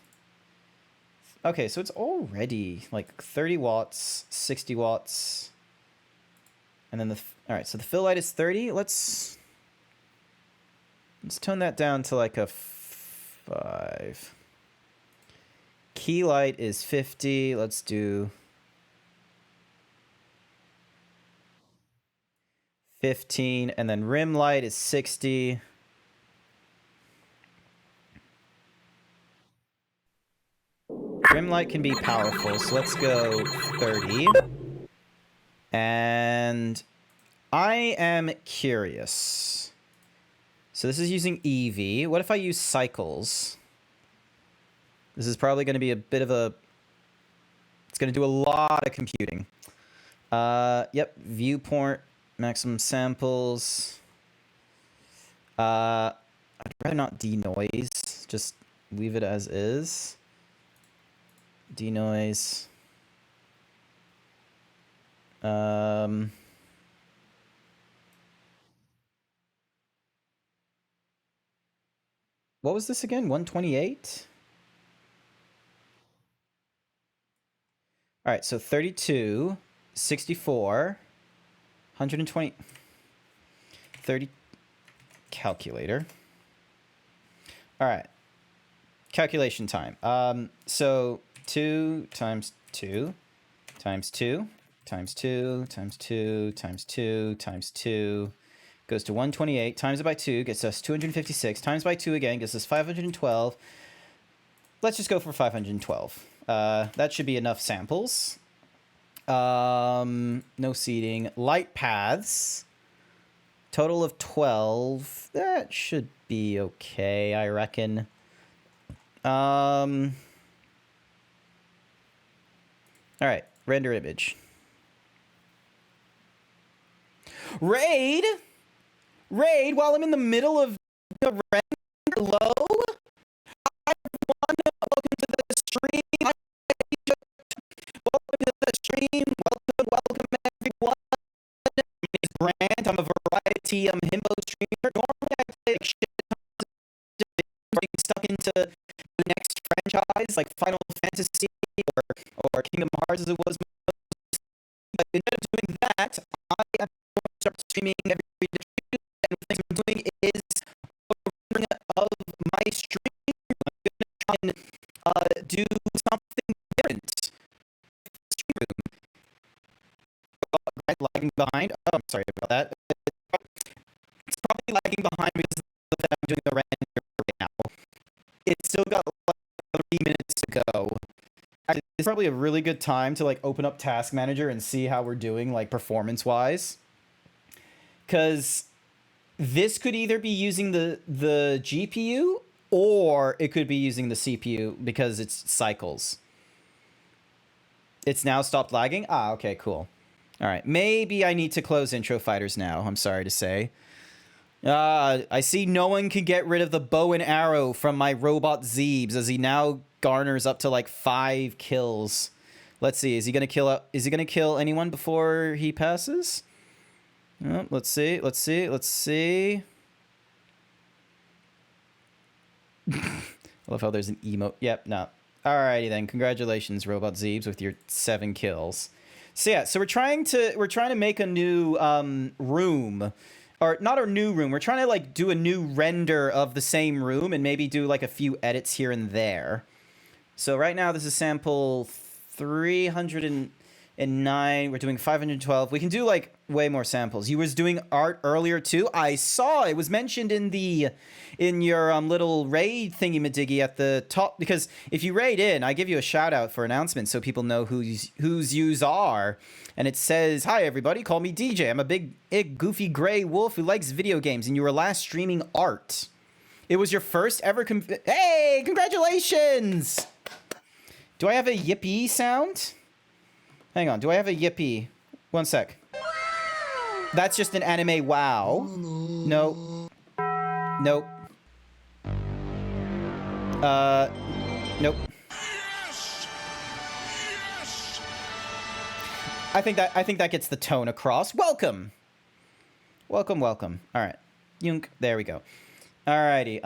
Okay, so it's already like 30 watts, 60 watts, and then the. All right, so the fill light is 30. Let's tone that down to like a 5. Key light is 50. Let's do 15, and then rim light is 60. Rim light can be powerful, so let's go 30. And I am curious. So this is using EV. What if I use cycles? This is probably going to be a bit of a... It's going to do a lot of computing. Yep, viewport, maximum samples. I'd rather not denoise. Just leave it as is. Denoise. What was this again? 128? All right, so 32, 64, 120, 30, calculator. All right, calculation time. So 2 times 2 times 2 times 2 times 2 times 2 times 2 goes to 128, times it by 2 gets us 256, times by 2 again gets us 512. Let's just go for 512. That should be enough samples. No seeding. Light paths. Total of 12. That should be okay, I reckon. Alright, render image. Raid, while I'm in the middle of the render, low. Hi everyone, welcome to the stream. Hi, welcome to the stream. Welcome everyone. My name is Grant. I'm a variety. I'm a Himbo streamer. Normally I play like shit tons of getting stuck into the next franchise like Final Fantasy or Kingdom Hearts as it was. But instead of doing that, I am going to start streaming every day. And the things I'm doing is a rendering of my stream. I'm going to try and do something different. Stream room. Lagging behind. Oh, I'm sorry about that. It's probably lagging behind because I'm doing the render right now. It's still got like 3 minutes to go. Actually, it's probably a really good time to like open up Task Manager and see how we're doing like performance-wise. Because this could either be using the GPU or it could be using the CPU because it's cycles. It's now stopped lagging? Ah, okay, cool. All right, maybe I need to close Intro Fighters now, I'm sorry to say. I see no one can get rid of the bow and arrow from my robot Zeebs as he now garners up to like 5 kills. Let's see, is he gonna kill anyone before he passes? Oh, let's see. I love how there's an emote. Yep, no. Alrighty then, congratulations, Robot Zeebs, with your 7 kills. So yeah, so we're trying to make a new room, or not a new room. We're trying to like do a new render of the same room and maybe do like a few edits here and there. So right now this is sample 309. We're doing 512. We can do like way more samples. You was doing art earlier too. I saw it was mentioned in your little raid thingy-majiggy at the top, because if you raid in, I give you a shout out for announcements so people know whose yous are. And it says, "Hi everybody, call me DJ. I'm a big goofy gray wolf who likes video games, and you were last streaming art. It was your first ever Hey, congratulations! Do I have a yippee sound? Hang on, do I have a yippee? One sec. That's just an anime wow. No. Nope. Nope. I think that gets the tone across. Welcome. Welcome. All right. Yunk. There we go. Alrighty.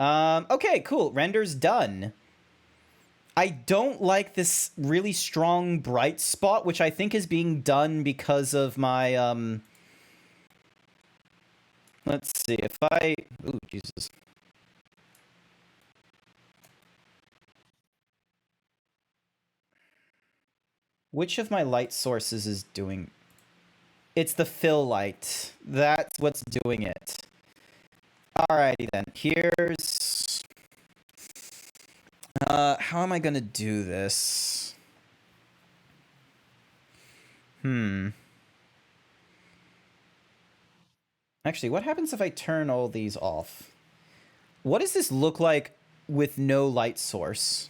Okay, cool. Render's done. I don't like this really strong bright spot, which I think is being done because of my, let's see, if I... Ooh, Jesus. Which of my light sources is doing... It's the fill light. That's what's doing it. Alrighty then. Here's... how am I gonna do this? Actually, what happens if I turn all these off? What does this look like with no light source?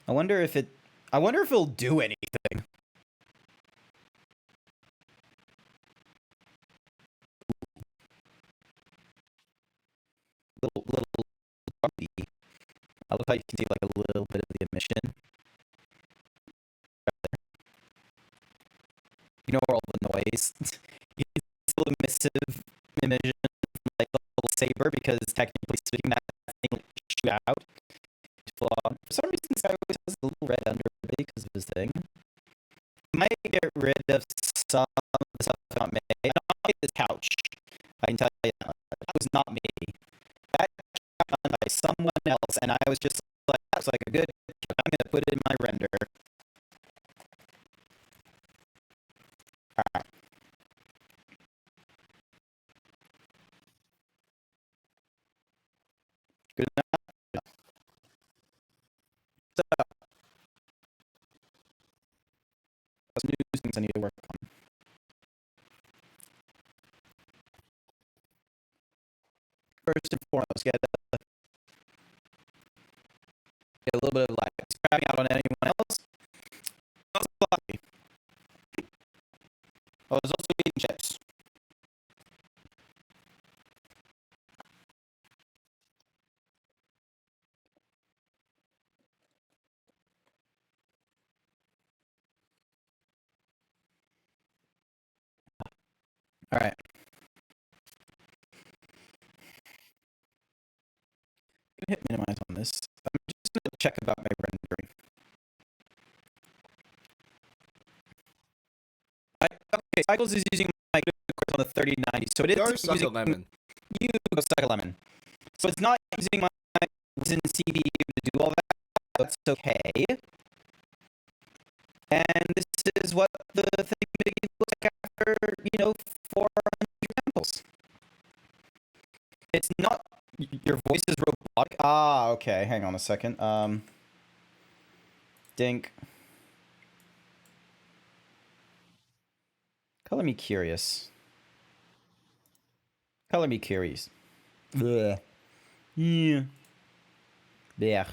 I wonder if it'll do anything. Little bumpy. I love how you can see like a little bit of the emission. You know all the noise. It's still emissive emission, like the little saber, because technically speaking, that thing will shoot out. For some reason, this guy always has a little red underbody because of his thing. Might get rid of some of the stuff not made. I don't like this couch. I can tell you that. That was not me. That was done by someone else, and I was just like, that's like a good couch. I'm gonna put it in my render. Alright. Good enough? No. So, some new things I need to work on. First and foremost, get a little bit of light. It's crapping out on anyone else. I was lucky. I was also eating chips. All right. I'm gonna hit minimize on this. I'm just gonna check about my rendering. Okay, Cycles is using my course on the 3090, so it is using lemon. You go suck a lemon. So it's not using my Ryzen CPU to do all that. That's okay. And this is what the thing looks like after, 400 examples. It's not... Your voice is robotic? Ah, okay. Hang on a second. Dink. Color me curious. Color me curious. Blech. Yeah. Blech.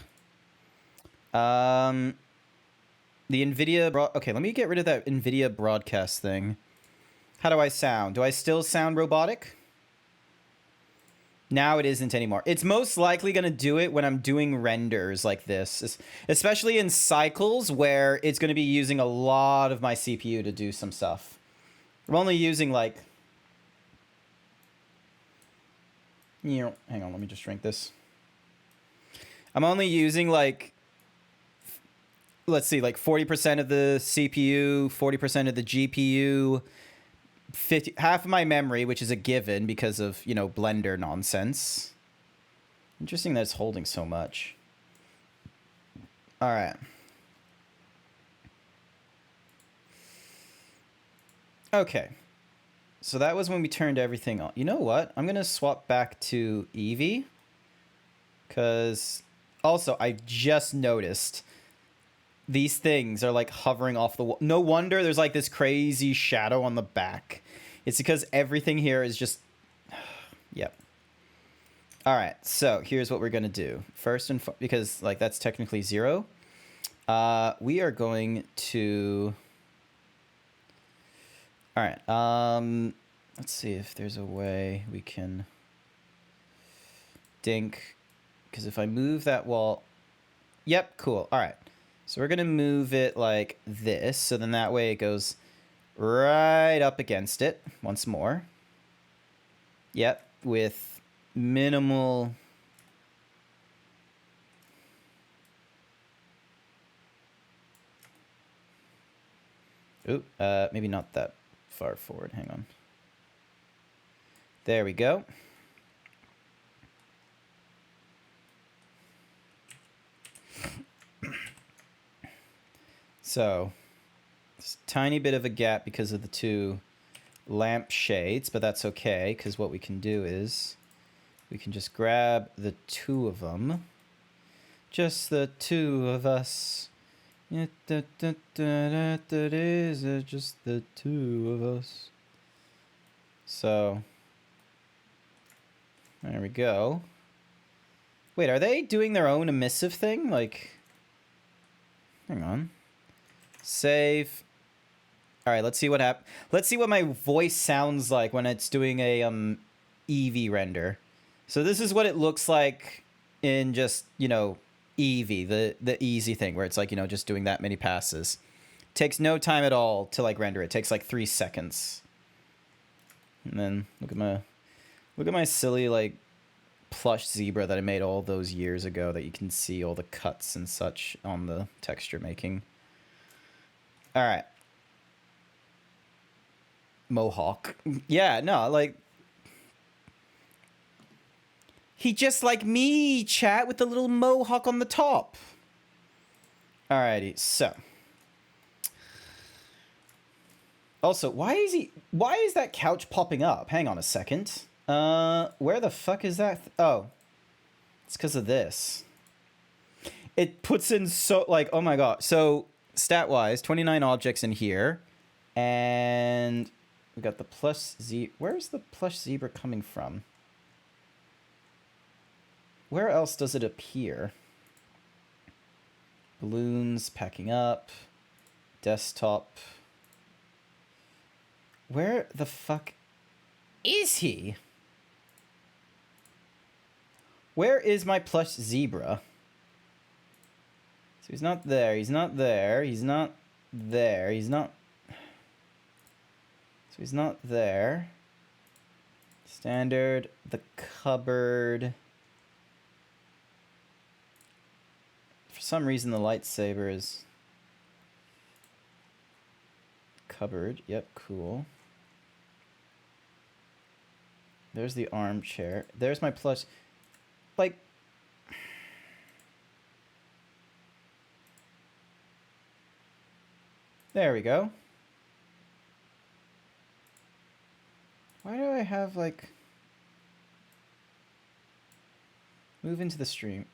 The NVIDIA... Okay, let me get rid of that NVIDIA broadcast thing. How do I sound? Do I still sound robotic? Now it isn't anymore. It's most likely going to do it when I'm doing renders like this. Especially in cycles where it's going to be using a lot of my CPU to do some stuff. I'm only using like... hang on, let me just drink this. I'm only using like... Let's see, like 40% of the CPU, 40% of the GPU, half of my memory, which is a given because of, Blender nonsense. Interesting that it's holding so much. All right. Okay. So that was when we turned everything on. You know what? I'm going to swap back to Eevee. Because also, I just noticed these things are like hovering off the wall. No wonder there's like this crazy shadow on the back. It's because everything here is just... Yep. All right, so here's what we're going to do. First, because like that's technically 0, we are going to... All right, let's see if there's a way we can... Dink. Because if I move that wall... Yep, cool. All right. So we're going to move it like this. So then that way it goes right up against it once more. Yep, with minimal... Ooh, maybe not that far forward. Hang on. There we go. So, it's a tiny bit of a gap because of the two lamp shades, but that's okay, because what we can do is we can just grab the two of them. Just the two of us. It is just the two of us. So, there we go. Wait, are they doing their own emissive thing? Like, hang on. Save. All right, let's see what let's see what my voice sounds like when it's doing a Eevee render. So this is what it looks like in just, you know, Eevee, the easy thing where it's like, you know, just doing that many passes. Takes no time at all to like render it. Takes like 3 seconds. And then look at my silly like plush zebra that I made all those years ago that you can see all the cuts and such on the texture making. All right. Mohawk. Yeah, no, like he just like me, chat, with the little mohawk on the top. Alrighty, so. Also, why is that couch popping up? Hang on a second. Where the fuck is that? Oh. It's because of this. It puts in so, like, oh my god. So, stat-wise, 29 objects in here. And we got the plush zebra. Where's the plush zebra coming from? Where else does it appear? Balloons packing up. Desktop. Where the fuck is he? Where is my plush zebra? So he's not there. He's not there. He's not there. He's not... So he's not there. Standard. The cupboard. For some reason, the lightsaber is... Cupboard. Yep, cool. There's the armchair. There's my plush... Like... There we go. Why do I have, like... Move into the stream.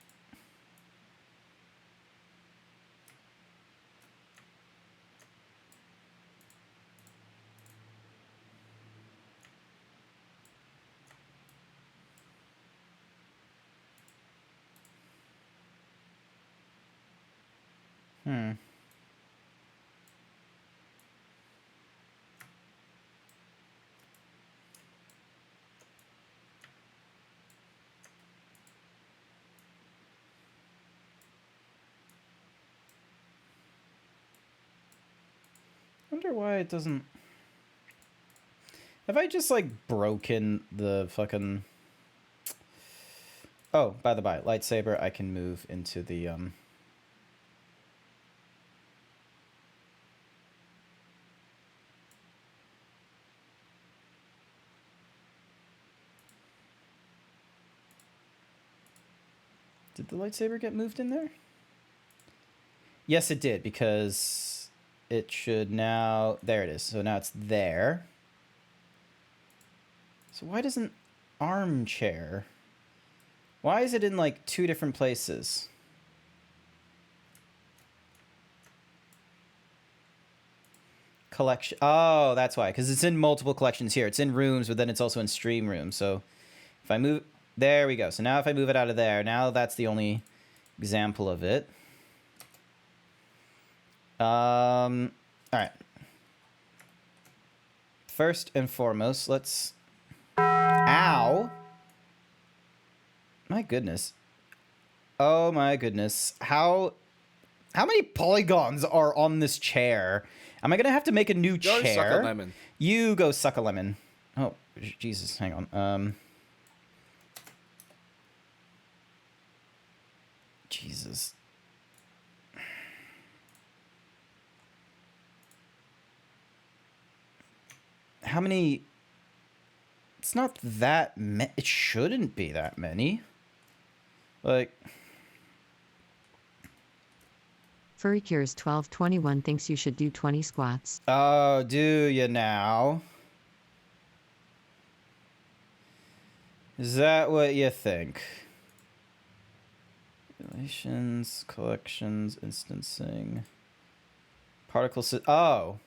Wonder why it doesn't... Have I just, like, broken the fucking... Oh, by the by, lightsaber, I can move into the, Did the lightsaber get moved in there? Yes, it did, because it should now... There it is. So now it's there. So why doesn't... Armchair... Why is it in, like, 2 different places? Collection... Oh, that's why. Because it's in multiple collections here. It's in rooms, but then it's also in stream rooms. So if I move... There we go. So now if I move it out of there, now that's the only example of it. All right. First and foremost, let's... Ow! My goodness. Oh my goodness. How How many polygons are on this chair? Am I gonna have to make a new Go chair? suck a lemon. You go suck a lemon. Oh, Jesus, hang on. Jesus. How many? It's not that many. It shouldn't be that many. Like... Furrycures 1221 thinks you should do 20 squats. Oh, do you now? Is that what you think? Relations, collections, instancing, particles. Oh,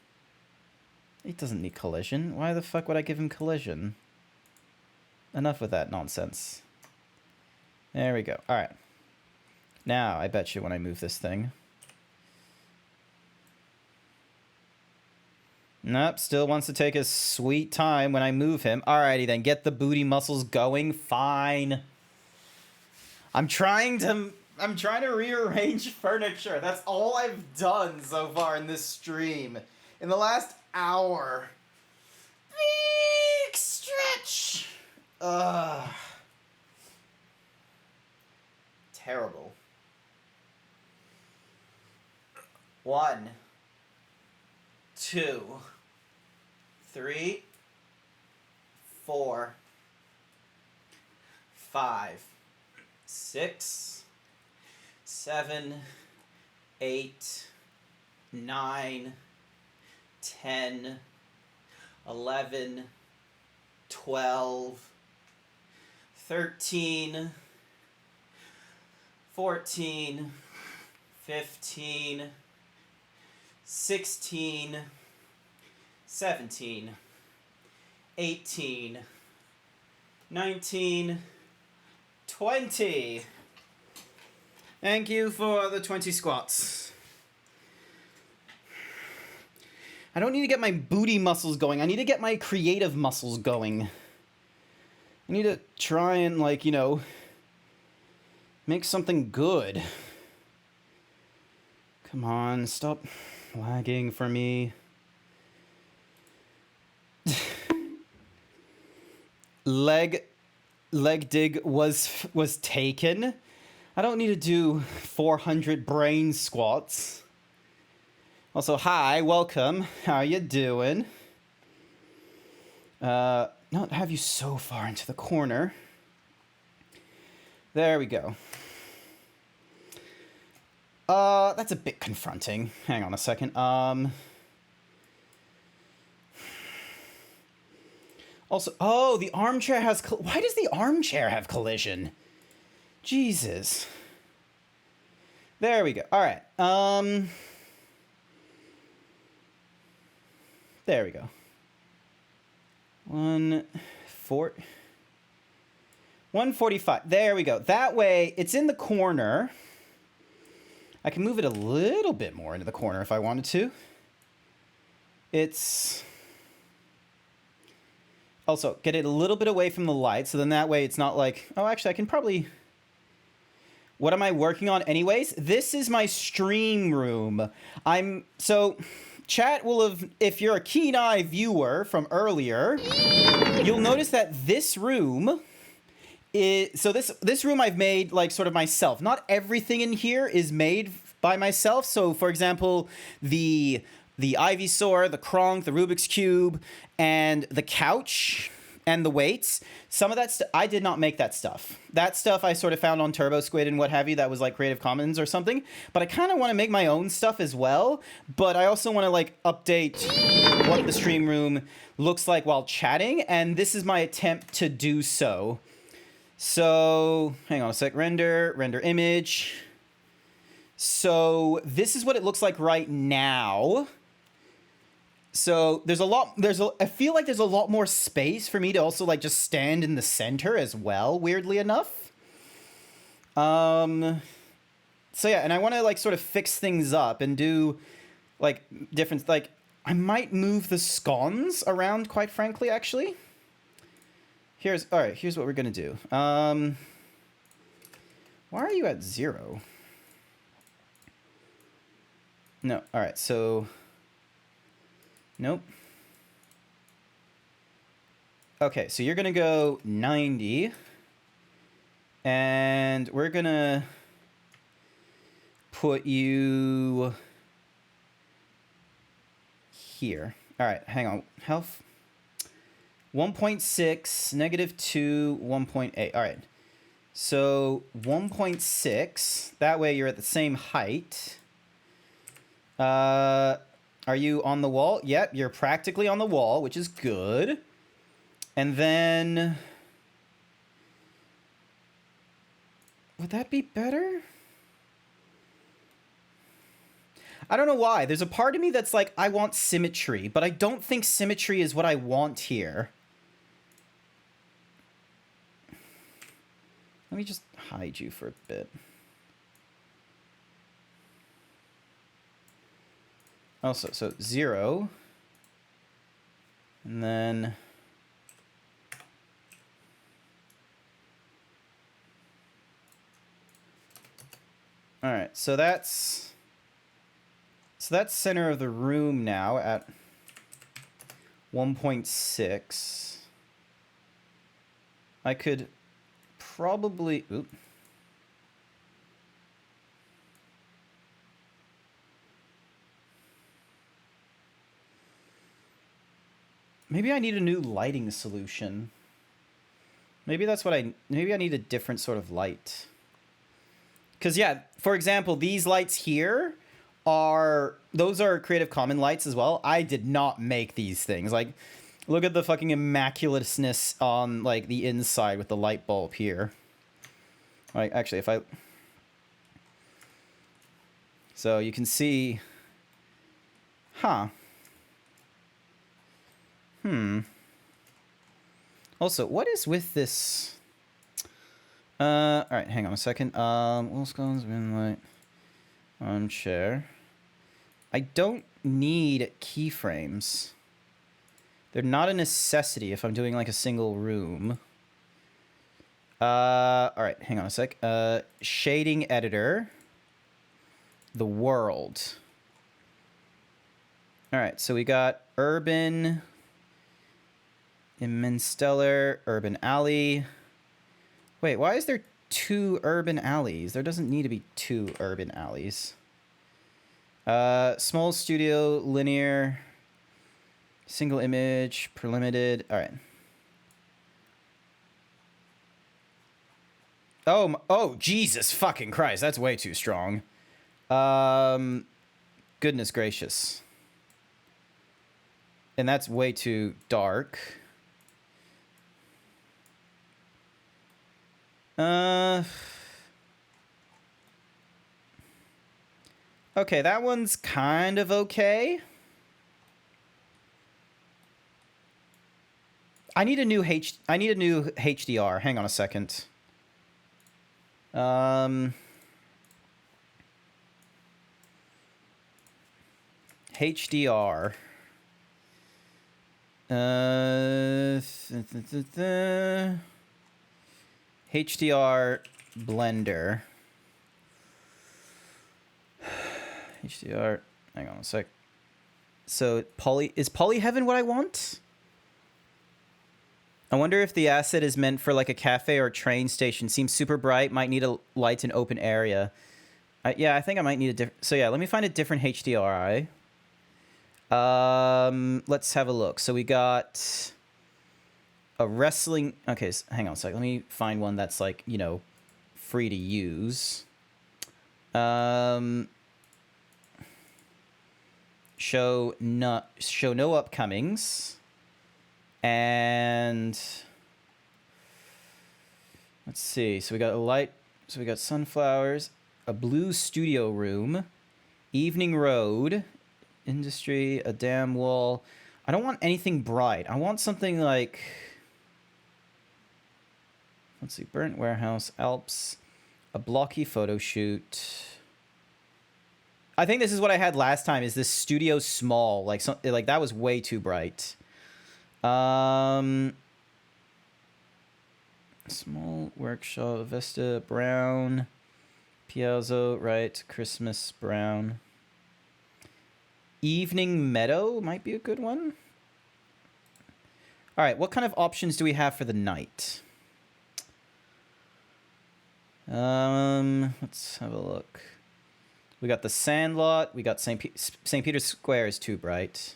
it doesn't need collision. Why the fuck would I give him collision? Enough with that nonsense. There we go. All right. Now, I bet you when I move this thing. Nope, still wants to take his sweet time when I move him. Alrighty then, get the booty muscles going. Fine. I'm trying to rearrange furniture. That's all I've done so far in this stream. In the last hour. Big stretch. Ugh. Terrible. 1, 2, 3, 4, 5, 6, 7, 8, 9, 10, 11, 12, 13, 14, 15, 16, 17, 18, 19, 20. Thank you for the 20 squats. I don't need to get my booty muscles going. I need to get my creative muscles going. I need to try and, like, you know, make something good. Come on, stop lagging for me. leg dig was taken. I don't need to do 400 brain squats. Also, hi, welcome. How you doing? Not have you so far into the corner. There we go. That's a bit confronting. Hang on a second. Also, oh, the armchair has... Why does the armchair have collision? Jesus. There we go. All right. There we go. 145. There we go. That way, it's in the corner. I can move it a little bit more into the corner if I wanted to. It's... Also, get it a little bit away from the light, so then that way it's not like... Oh, actually, I can probably... What am I working on anyways? This is my stream room. So, chat will have... If you're a keen-eye viewer from earlier, you'll notice that this room... So this room I've made, like, sort of myself. Not everything in here is made by myself. So, for example, the Ivysaur, the Kronk, the Rubik's Cube, and the couch, and the weights. Some of that stuff, I did not make that stuff. That stuff I sort of found on Turbo Squid and what have you, that was like Creative Commons or something. But I kind of want to make my own stuff as well. But I also want to like update what the stream room looks like while chatting. And this is my attempt to do so. So, hang on a sec, render image. So this is what it looks like right now. So I feel like there's a lot more space for me to also like just stand in the center as well, weirdly enough. So yeah, and I want to like sort of fix things up and do like different, like I might move the scones around, quite frankly, actually. Here's what we're gonna do. Why are you at 0? No. All right. So. Nope. Okay. So you're gonna go 90, and we're gonna put you here. All right. Hang on. Health. 1.6, -2, 1.8. All right. So 1.6. That way you're at the same height. Are you on the wall? Yep, you're practically on the wall, which is good. And then... would that be better? I don't know why. There's a part of me that's like, I want symmetry, but I don't think symmetry is what I want here. Let me just hide you for a bit. Also, so 0. And then... alright, so that's... so that's center of the room now at 1.6. I could probably... oop. Maybe I need a new lighting solution. Maybe that's what maybe I need a different sort of light. Because, yeah, for example, these lights here are... those are Creative Commons lights as well. I did not make these things. Like, look at the fucking immaculateness on, like, the inside with the light bulb here. Like, actually, if I... so you can see... huh. Also, what is with this... alright, hang on a second. Wall scones, bin light, armchair. I don't need keyframes. They're not a necessity if I'm doing like a single room. Alright, hang on a sec. Shading editor. The world. Alright, so we got urban, Immenstellar, urban alley. Wait, why is there 2 urban alleys? There doesn't need to be 2 urban alleys. Small studio, linear, single image, per limited. All right. Oh, Jesus fucking Christ. That's way too strong. Goodness gracious. And that's way too dark. Okay, that one's kind of okay. I need a new HDR. Hang on a second. HDR. HDR blender. HDR. Hang on a sec. So is poly heaven what I want? I wonder if the asset is meant for like a cafe or a train station. Seems super bright. Might need a light in open area. Yeah, I think I might need a different. So yeah, let me find a different HDRI. Let's have a look. So we got a wrestling. Okay, so hang on a sec. Let me find one that's like, you know, free to use. Show no upcomings. And let's see. So we got a light. So we got sunflowers, a blue studio room, evening road, industry, a dam wall. I don't want anything bright. I want something like, let's see, burnt warehouse, Alps, a blocky photo shoot. I think this is what I had last time. Is this studio small? Like that was way too bright. Small workshop, Vesta, brown, Piazza, right, Christmas, brown. Evening Meadow might be a good one. All right, what kind of options do we have for the night? Let's have a look. We got the Sandlot. We got St. Peter's Square is too bright.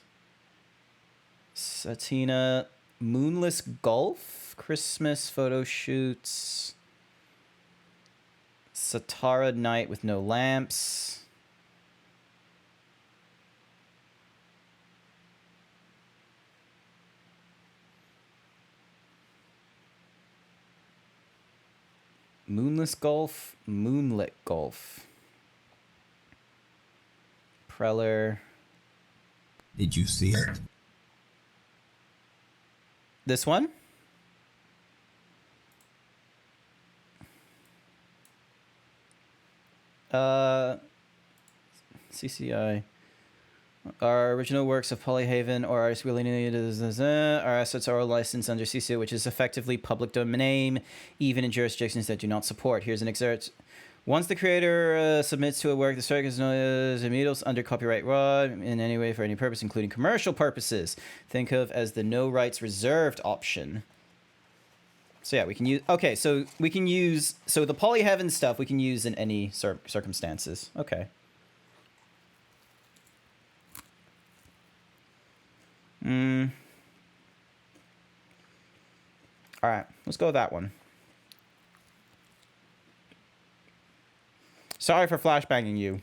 Satina, Moonless Golf, Christmas photo shoots. Satara Night with no lamps. Moonless Golf, Moonlit Golf. Preller. Did you see it? This one? CCI. Our original works of Polyhaven or artists willy-nilly, our assets are all licensed under CCI, which is effectively public domain, even in jurisdictions that do not support. Here's an excerpt. Once the creator submits to a work, the strike is known as immediate under copyright law in any way for any purpose, including commercial purposes. Think of as the no rights reserved option. So yeah, we can use... Okay, so we can use... So the Polyhaven stuff we can use in any circumstances. Okay. Alright, let's go with that one. Sorry for flashbanging you.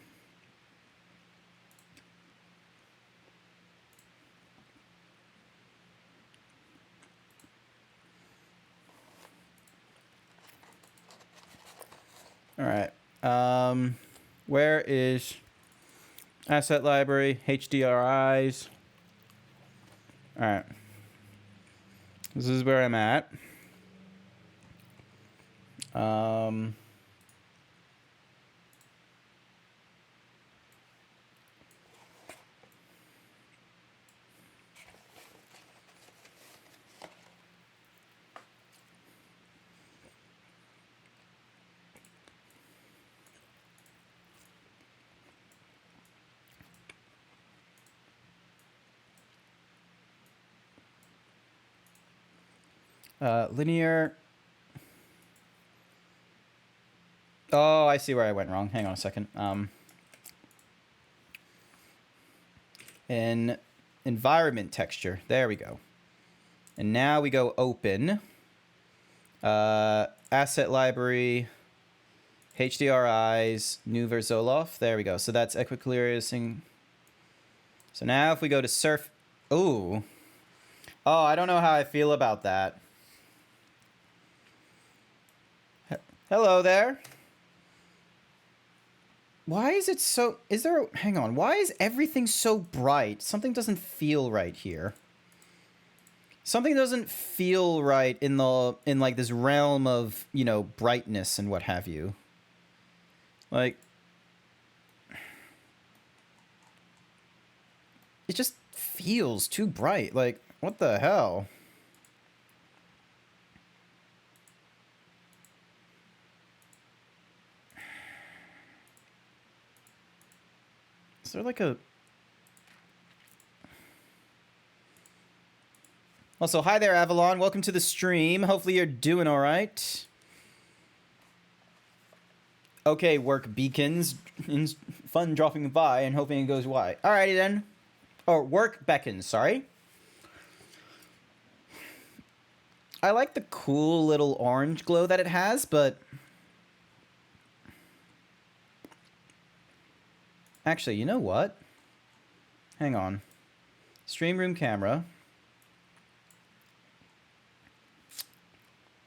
Alright. Where is Asset Library, HDRIs? Alright. This is where I'm at. Linear. Oh, I see where I went wrong. Hang on a second. In environment texture. There we go. And now we go open. Asset library. HDRIs. New Verzoloff. There we go. So that's equiclearing. So now if we go to surf. Ooh. Oh, I don't know how I feel about that. Hello there. Why is it so... Is there... Hang on. Why is everything so bright? Something doesn't feel right here. Something doesn't feel right in the... In, like, this realm of, you know, brightness and what have you. Like... It just feels too bright. Like, what the hell? Is there like a... Also, hi there, Avalon. Welcome to the stream. Hopefully you're doing all right. Okay, work beacons. Fun dropping by and hoping it goes wide. Alrighty then. Or work beckons, sorry. I like the cool little orange glow that it has, but... Actually, you know what? Hang on. Stream room camera.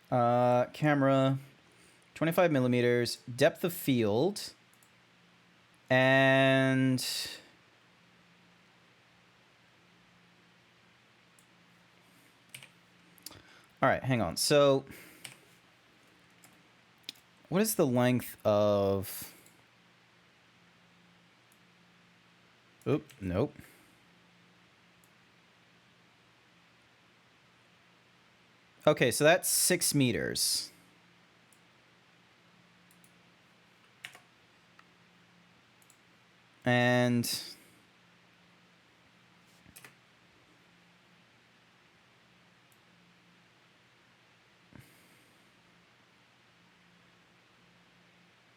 Camera. 25 millimeters. Depth of field. And... Alright, hang on. So... What is the length of... Oop, nope. Okay, so that's 6 meters. And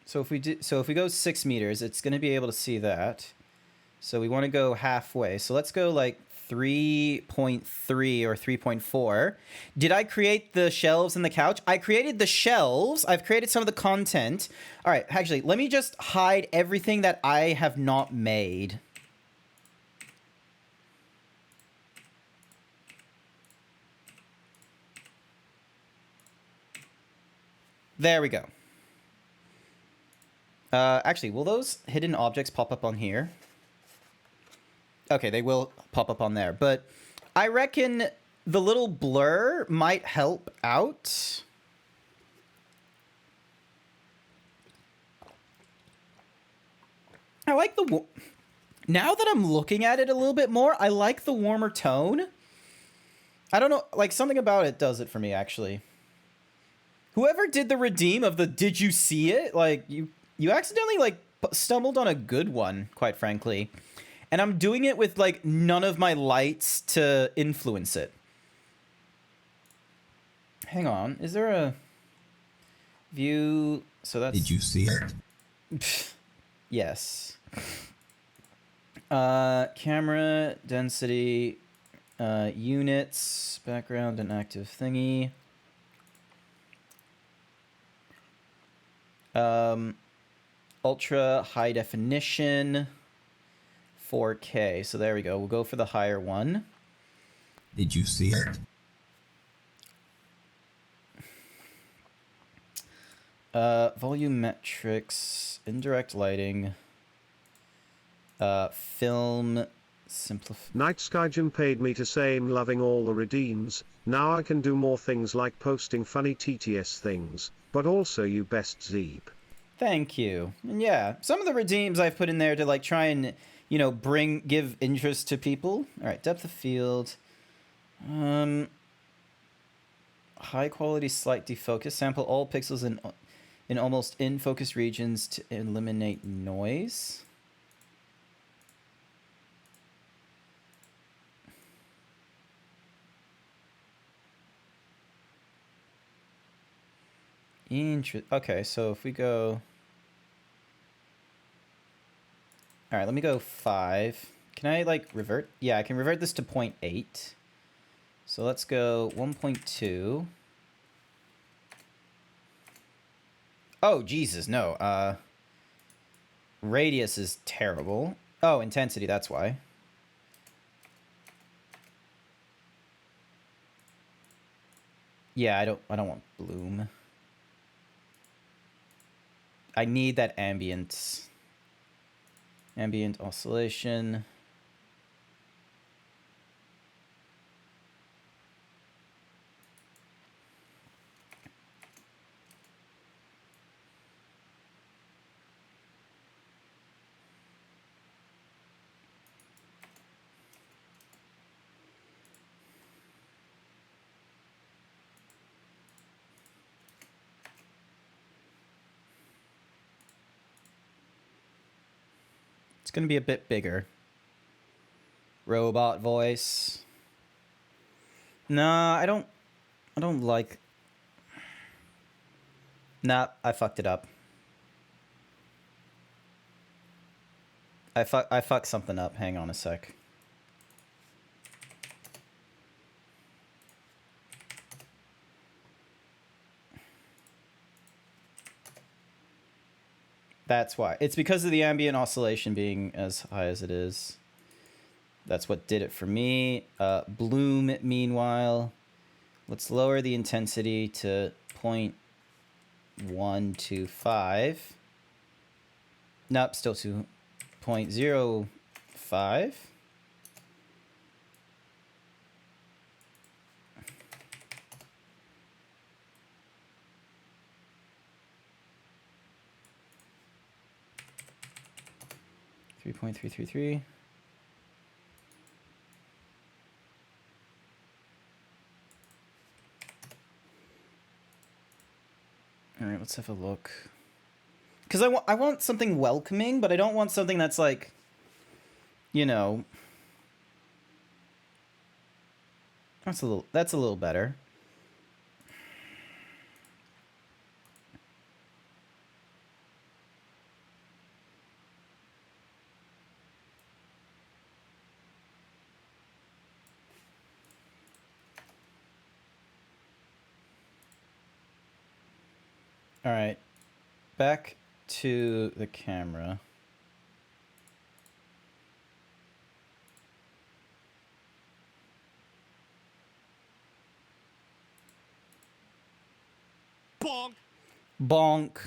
So if we go 6 meters, it's going to be able to see that. So we want to go halfway. So let's go like 3.3 or 3.4. Did I create the shelves and the couch? I created the shelves. I've created some of the content. All right, actually, let me just hide everything that I have not made. There we go. Actually, will those hidden objects pop up on here? Okay, they will pop up on there. But I reckon the little blur might help out. I like the... Now that I'm looking at it a little bit more, I like the warmer tone. I don't know, like something about it does it for me, actually. Whoever did the redeem of the did you see it? Like, you accidentally, like, stumbled on a good one, quite frankly. And I'm doing it with, like, none of my lights to influence it. Hang on. Is there a view? So that's... Did you see it? Yes. Camera, density, units, background, and active thingy. Ultra high definition, 4K. So there we go. We'll go for the higher one. Did you see it? Volumetrics, indirect lighting, film, simplify. Night Skygen paid me to say I'm loving all the redeems. Now I can do more things like posting funny TTS things, but also you best Zeeb. Thank you. And yeah, some of the redeems I've put in there to like try and, you know, give interest to people. All right, depth of field. High quality slight defocus. Sample all pixels in almost in focus regions to eliminate noise. Okay, so if we go... Alright, let me go 5. Can I, like, revert? Yeah, I can revert this to 0.8. So let's go 1.2. Oh, Jesus, no. Radius is terrible. Oh, intensity, that's why. Yeah, I don't want bloom. I need that ambient oscillation. It's going to be a bit bigger. Robot voice. Nah, I don't like... Nah, I fucked it up. I fucked something up. Hang on a sec. That's why. It's because of the ambient oscillation being as high as it is. That's what did it for me. Bloom, meanwhile. Let's lower the intensity to 0.125. Nope, still 2.05. .333. All right, let's have a look. Because I want something welcoming, but I don't want something that's like, you know, that's a little better. All right, back to the camera. Bonk. Bonk.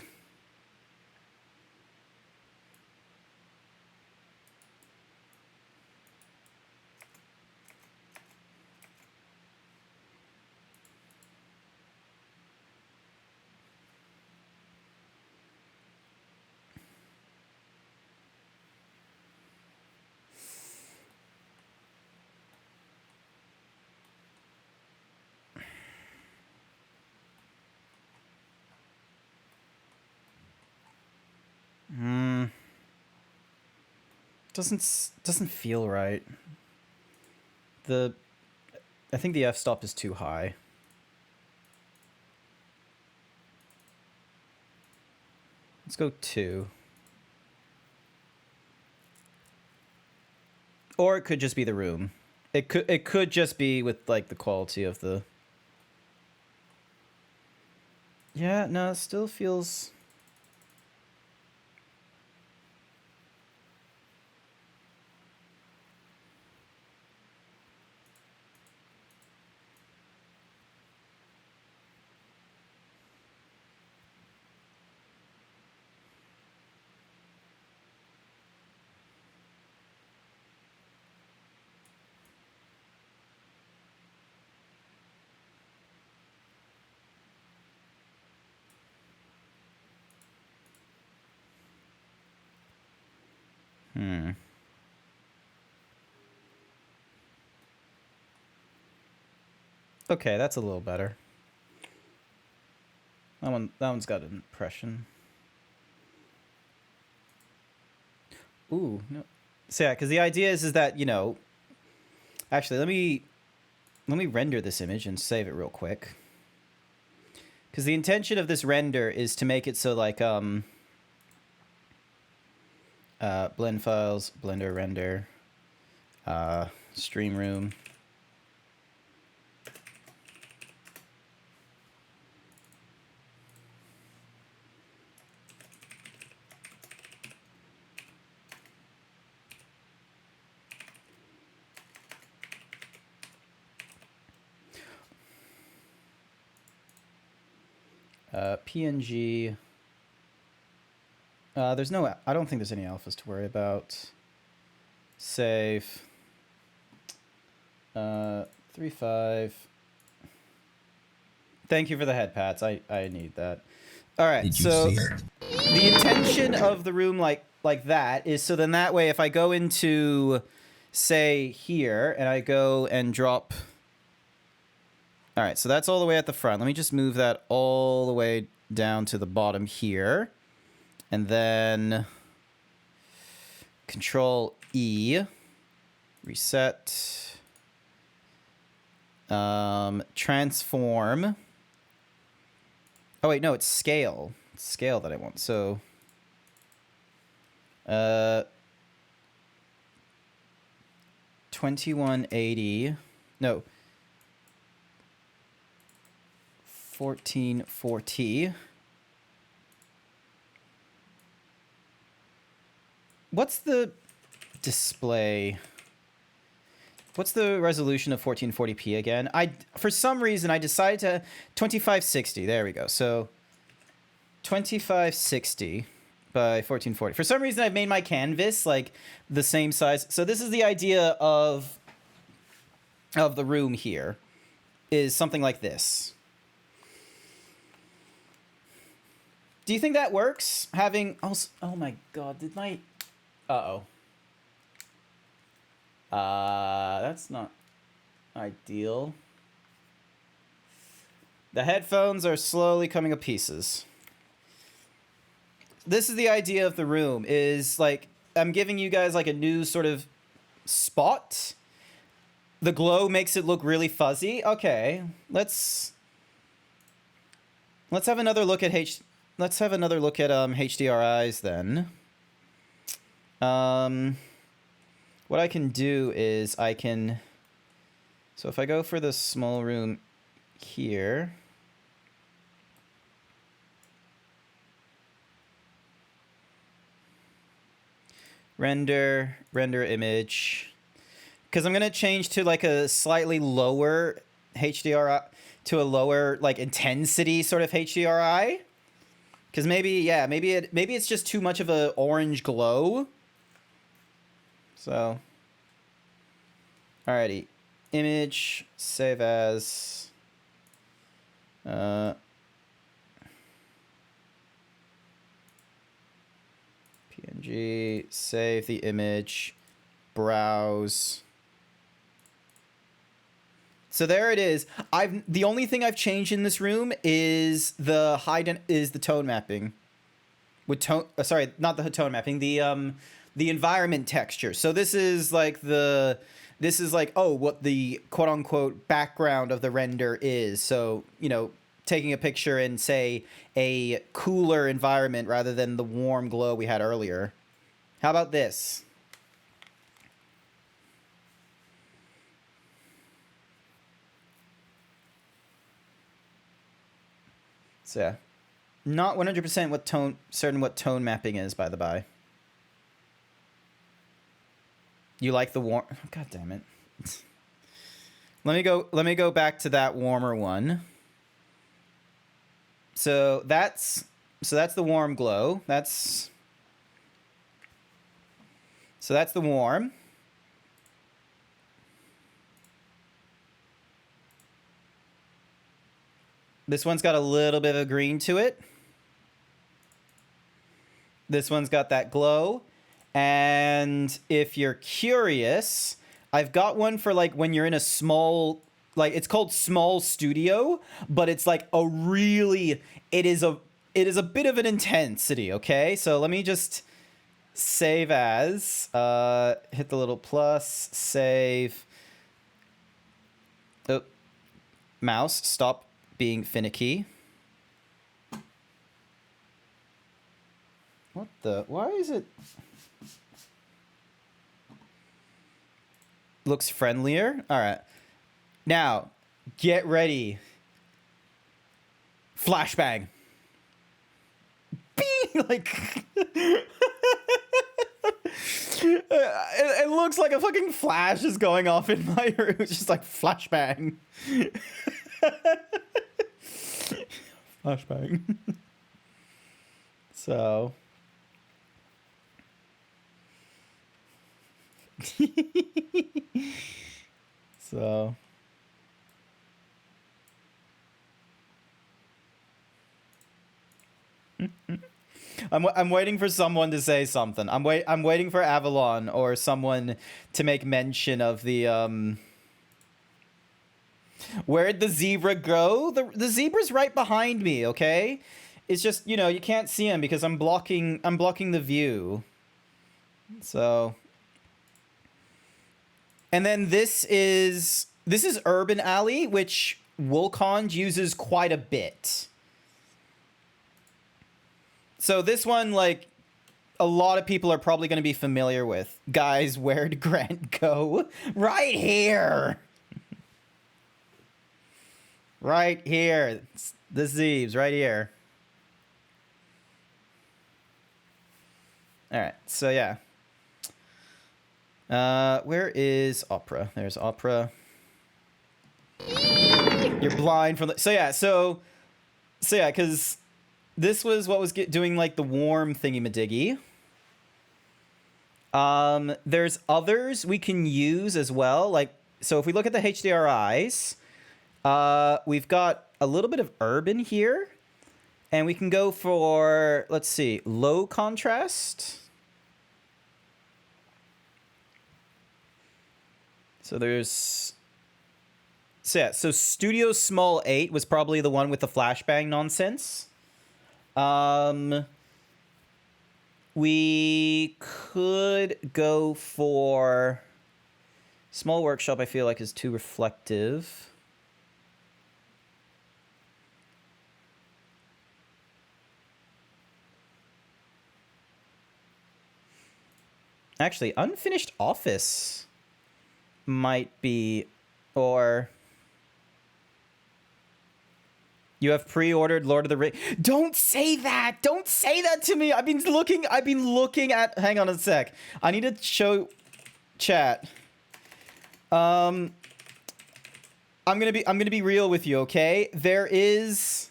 Doesn't feel right. I think the f-stop is too high. Let's go 2. Or it could just be the room. It could just be with like the quality of the. Yeah, no, it still feels. Okay, that's a little better. That one's got an impression. Ooh, no. So yeah, because the idea is that, you know, actually let me render this image and save it real quick. Because the intention of this render is to make it so like blend files, blender render, stream room. PNG. There's no. I don't think there's any alphas to worry about. Save. 3.5. Thank you for the head pats. I need that. All right. Did you so see it? the intention of the room like that is so then that way if I go into say here and I go and drop. All right, so that's all the way at the front. Let me just move that all the way down to the bottom here. And then Control E, reset, transform. Oh wait, no, it's scale. It's scale that I want. So 2180. No. 1440. What's the display? What's the resolution of 1440p again? For some reason I decided to 2560. There we go. So 2560 by 1440. For some reason I've made my canvas like the same size. So this is the idea of the room here is something like this. Do you think that works? Having oh my god, did my that's not ideal. The headphones are slowly coming to pieces. This is the idea of the room is like I'm giving you guys like a new sort of spot. The glow makes it look really fuzzy. Okay, let's have another look at HDRIs then. What I can do is so if I go for the small room here, Render image. Because I'm going to change to like a slightly lower HDRI, to a lower like intensity sort of HDRI. Because maybe it's just too much of a orange glow. So, alrighty. Image, save as. PNG, save the image, browse. So there it is. The only thing I've changed in this room is the tone mapping. With tone, sorry, not the tone mapping. The environment texture. So this is like what the quote unquote background of the render is. So, you know, taking a picture in, say, a cooler environment rather than the warm glow we had earlier. How about this? So yeah, not 100% certain what tone mapping is, by the by. You like the warm? Oh, God damn it! Let me go back to that warmer one. So that's the warm glow. That's the warm. This one's got a little bit of green to it. This one's got that glow. And if you're curious, I've got one for like when you're in a small, like it's called small studio, but it's like it is a bit of an intensity, okay? So let me just save as, hit the little plus, save. Oh, mouse, stop being finicky. What the? Why is it? Looks friendlier. All right. Now, get ready. Flashbang. Bing! Like. It looks like a fucking flash is going off in my room. It's just like flashbang. Flashbang. So. So. I'm waiting for someone to say something. I'm waiting for Avalon or someone to make mention of the Where'd the zebra go? The zebra's right behind me, okay? It's just, you know, you can't see him because I'm blocking the view. So, and then this is Urban Alley, which Wulcon uses quite a bit. So this one, like, a lot of people are probably going to be familiar with. Guys, where'd Grant go? Right here! Right here. It's the Zeebs, right here. Alright, so yeah. Where is Opera? There's Opera. You're blind from the... So yeah, because this was what was doing, like, the warm thingy-madiggy. There's others we can use as well. Like, so if we look at the HDRIs, we've got a little bit of urban here. And we can go for, let's see, low contrast. So there's... So yeah, so Studio Small 8 was probably the one with the flashbang nonsense. We could go for... Small Workshop, I feel like, is too reflective. Actually, Unfinished Office might be, or You have pre-ordered Lord of the Rings. Don't say that. Don't say that to me. I've been looking at. Hang on a sec. I need to show chat. I'm gonna be real with you, okay? There is.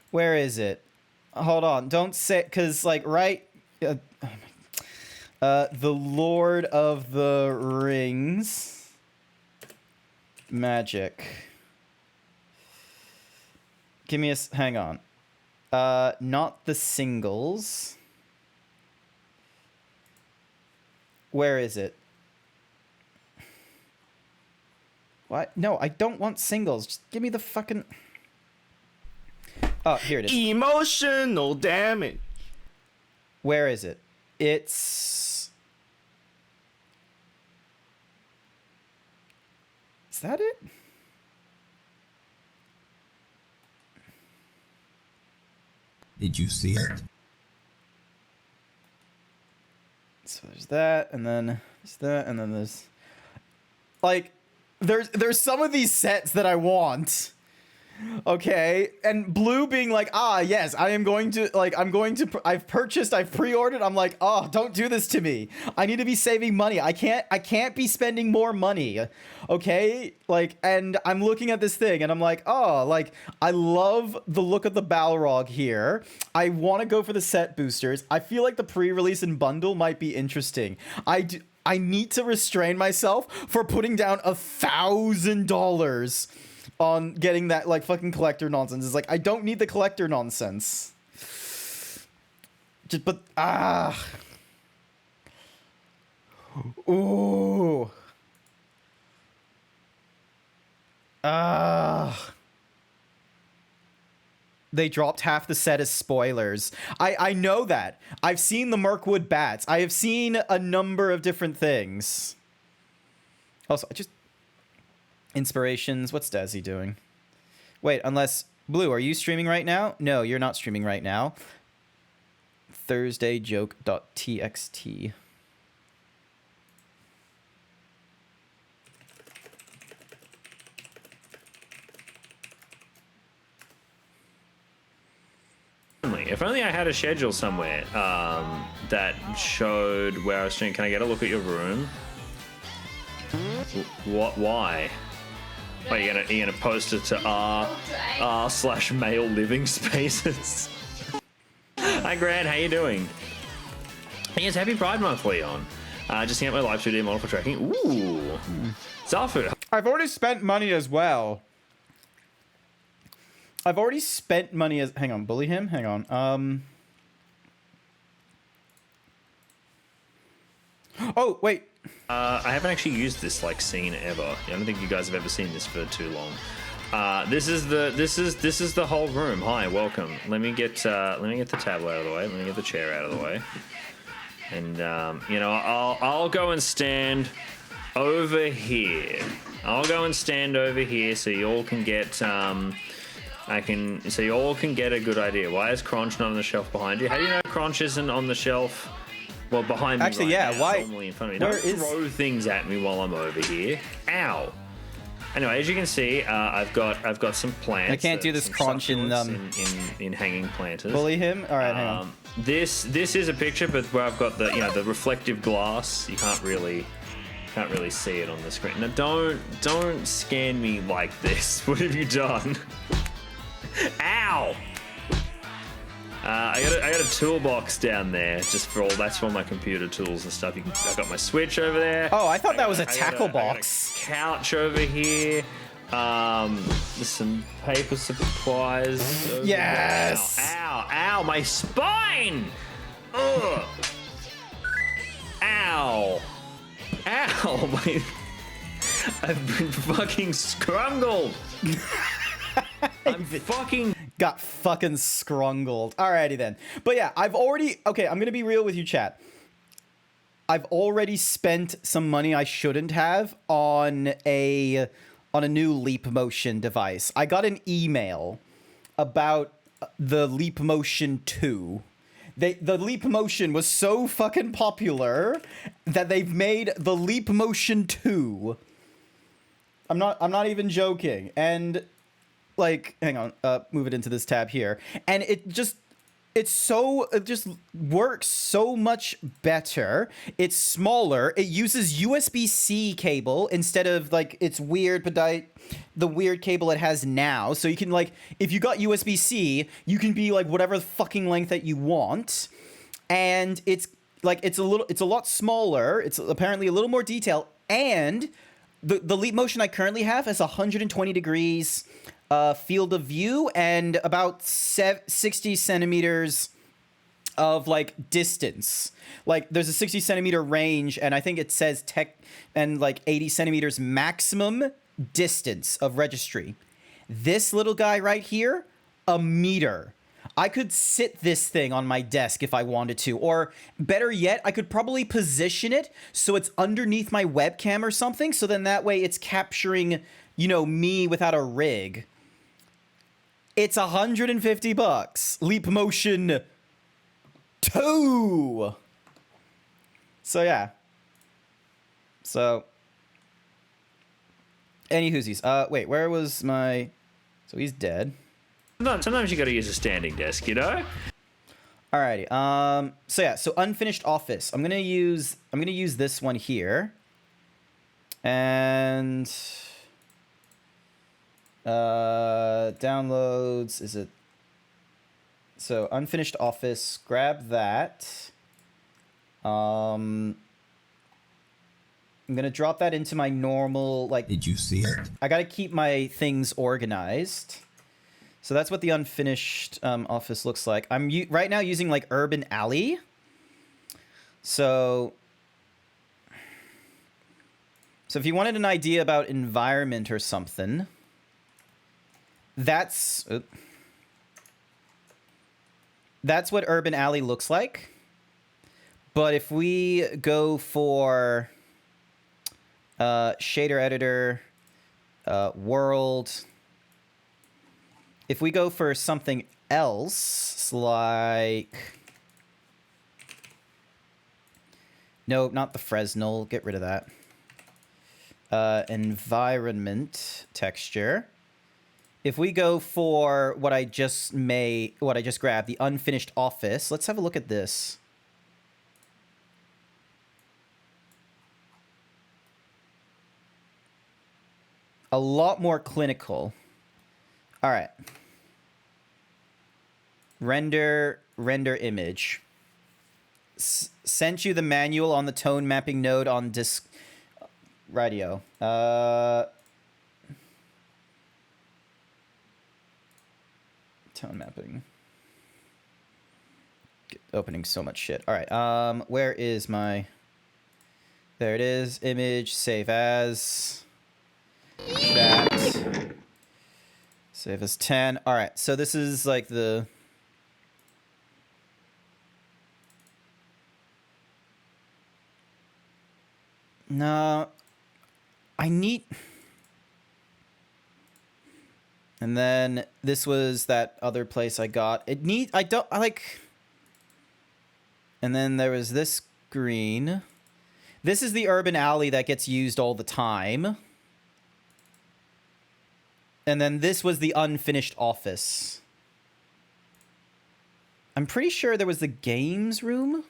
Where is it? Hold on. Don't say, cause like right. The Lord of the Rings. Magic. Give me a... Hang on. Not the singles. Where is it? What? No, I don't want singles. Just give me the fucking... Oh, here it is. Emotional damage. Where is it? It's... Is that it? Did you see it? So there's that, and then there's that, and then there's... Like, there's some of these sets that I want. Okay, and Blue being like, ah, yes, I am going to, like, I've purchased, I've pre-ordered, I'm like, oh, don't do this to me. I need to be saving money. I can't be spending more money, okay? Like, and I'm looking at this thing, and I'm like, oh, like, I love the look of the Balrog here. I want to go for the set boosters. I feel like the pre-release and bundle might be interesting. I need to restrain myself for putting down $1,000 on getting that, like, fucking collector nonsense. It's like, I don't need the collector nonsense. Just, but, ooh. They dropped half the set as spoilers. I know that. I've seen the Mirkwood bats. I have seen a number of different things. Also, inspirations. What's Dazzy doing? Wait, unless... Blue, are you streaming right now? No, you're not streaming right now. Thursdayjoke.txt. If only I had a schedule somewhere that showed where I was streaming. Can I get a look at your room? What? Why? Are you gonna post it to r/male living spaces? Hi Grant, how you doing? Yes, happy Pride Month, Leon. Just hang out my live 2D model for tracking. Ooh, Zarfood. I've already spent money as well. I've already spent money as... Hang on, bully him? Hang on. Oh, wait. I haven't actually used this like scene ever. I don't think you guys have ever seen this for too long. This is the whole room. Hi, welcome. Let me get the table out of the way. Let me get the chair out of the way. And you know, I'll go and stand over here. I'll go and stand over here so you all can get so you all can get a good idea. Why is Crunch not on the shelf behind you? How do you know Crunch isn't on the shelf? Well, behind me. Actually, right yeah. now, Why? normally in front of me. Don't throw things at me while I'm over here. Ow. Anyway, as you can see, I've got some plants. I can't do this Crunch in hanging planters. Bully him. All right, hang on. This is a picture, but where I've got the the reflective glass. You can't really see it on the screen. Now don't scan me like this. What have you done? Ow! I got a toolbox down there just for all. That's for all my computer tools and stuff. I got my Switch over there. Oh, I thought that was a tackle box. I got a couch over here. There's some paper supplies. Over yes. There. Ow! My spine. Ugh. Ow! I've been fucking scrungled. I'm fucking got fucking scrungled. Alrighty then. But yeah, I'm gonna be real with you, chat. I've already spent some money I shouldn't have on a new Leap Motion device. I got an email about the Leap Motion 2. The Leap Motion was so fucking popular that they've made the Leap Motion 2. I'm not even joking. And like, hang on, move it into this tab here. And it just works so much better. It's smaller. It uses USB-C cable instead of like its weird the weird cable it has now. So you can like, if you got USB-C, you can be like whatever the fucking length that you want. And it's like, it's a lot smaller. It's apparently a little more detail. And the Leap Motion I currently have has 120 degrees field of view and about 60 centimeters of like distance. Like there's a 60 centimeter range, and I think it says and like 80 centimeters maximum distance of registry. This little guy right here, a meter. I could sit this thing on my desk if I wanted to, or better yet, I could probably position it so it's underneath my webcam or something, so then that way it's capturing, you know, me without a rig. It's $150. Leap Motion 2. So yeah. So any whoosies. Wait, where was my... So he's dead. Sometimes you gotta use a standing desk, you know? Alrighty. So yeah, so unfinished office. I'm gonna use this one here. And downloads, is it? So unfinished office, grab that. I'm gonna drop that into my normal, like... Did you see it? I gotta keep my things organized. So that's what the unfinished office looks like. I'm right now using like Urban Alley. So if you wanted an idea about environment or something, that's what Urban Alley looks like. But if we go for shader editor, world, if we go for something else, like... No, not the Fresnel. Get rid of that. Environment texture. If we go for what I just grabbed, the unfinished office, let's have a look at this. A lot more clinical. All right. Render image. Sent you the manual on the tone mapping node on disk radio. Tone mapping. Opening so much shit. All right. Where is my... There it is. Image, save as. Chat. Save as 10. All right. So this is like the... No. I need... And then this was that other place I got. I like... And then there was this green. This is the Urban Alley that gets used all the time. And then this was the unfinished office. I'm pretty sure there was the games room.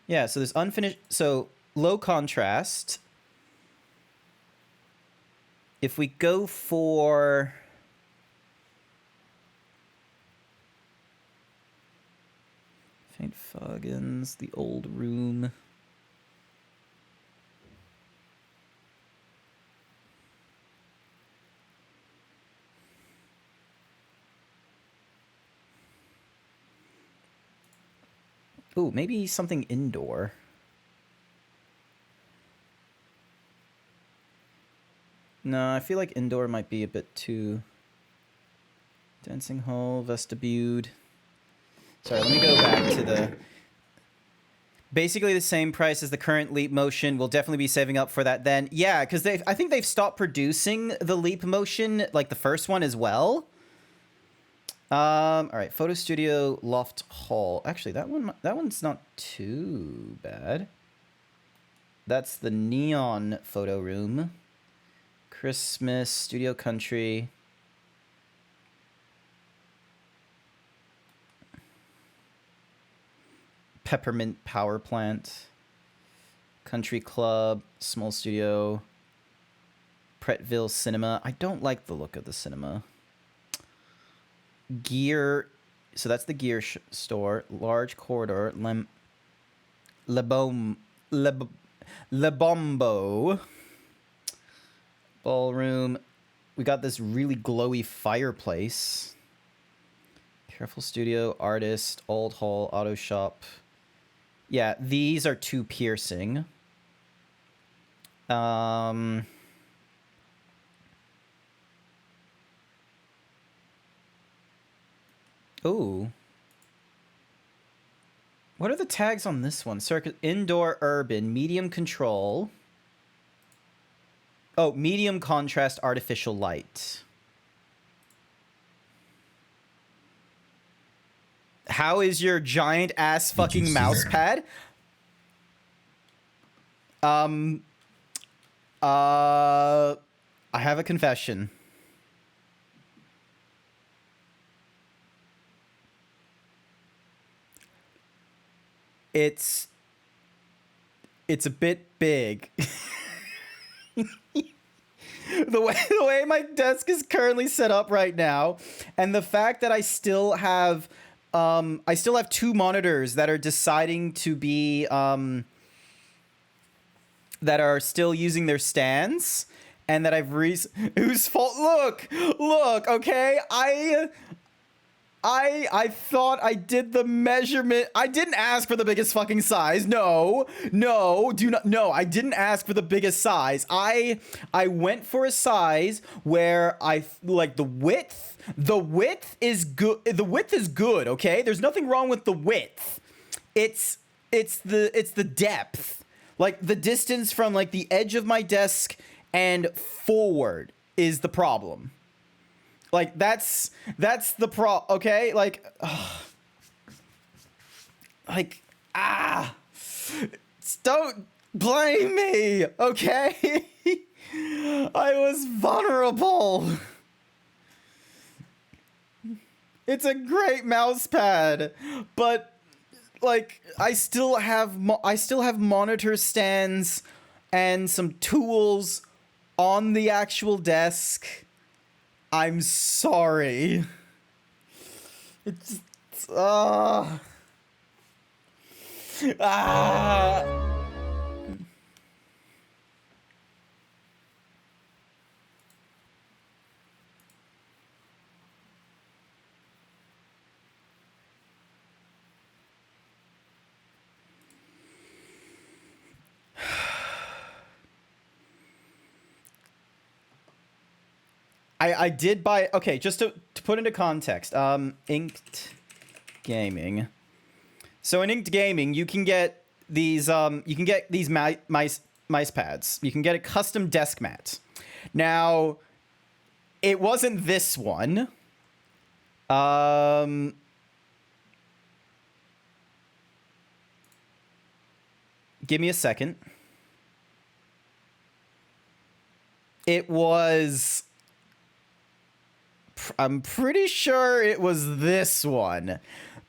Yeah, so there's unfinished... So, low contrast. If we go for... Faint Foggins, the old room. Ooh, maybe something indoor. No, I feel like indoor might be a bit too... Dancing hall, vestibule. Sorry, let me go back to the... Basically the same price as the current Leap Motion. We'll definitely be saving up for that then. Yeah, because I think they've stopped producing the Leap Motion, like the first one as well. All right, Photo Studio Loft Hall. Actually, that one's not too bad. That's the neon photo room. Christmas, Studio Country. Peppermint Power Plant. Country Club, small studio. Pretville Cinema. I don't like the look of the cinema. Gear. So that's the gear store. Large corridor. Lebombo. Ballroom. We got this really glowy fireplace. Careful studio. Artist. Old hall. Auto shop. Yeah, these are too piercing. Ooh. What are the tags on this one? Circuit indoor urban, medium control. Oh, medium contrast artificial light. How is your giant ass fucking mouse pad? I have a confession. It's a bit big. The way my desk is currently set up right now, and the fact that I still have two monitors that are deciding to be that are still using their stands, and that whose fault? Look, okay, I thought I did the measurement. I didn't ask for the biggest fucking size. No, I didn't ask for the biggest size. I went for a size where I like the width. The width is good. The width is good, okay? There's nothing wrong with the width. It's the depth. Like the distance from like the edge of my desk and forward is the problem. Like that's the okay? Don't blame me, okay? I was vulnerable. It's a great mouse pad, but like I still have monitor stands and some tools on the actual desk. I'm sorry. It's I did buy, okay, just to put into context, Inked Gaming. So in Inked Gaming, you can get these mice pads. You can get a custom desk mat. Now, it wasn't this one. Give me a second. It was... I'm pretty sure it was this one.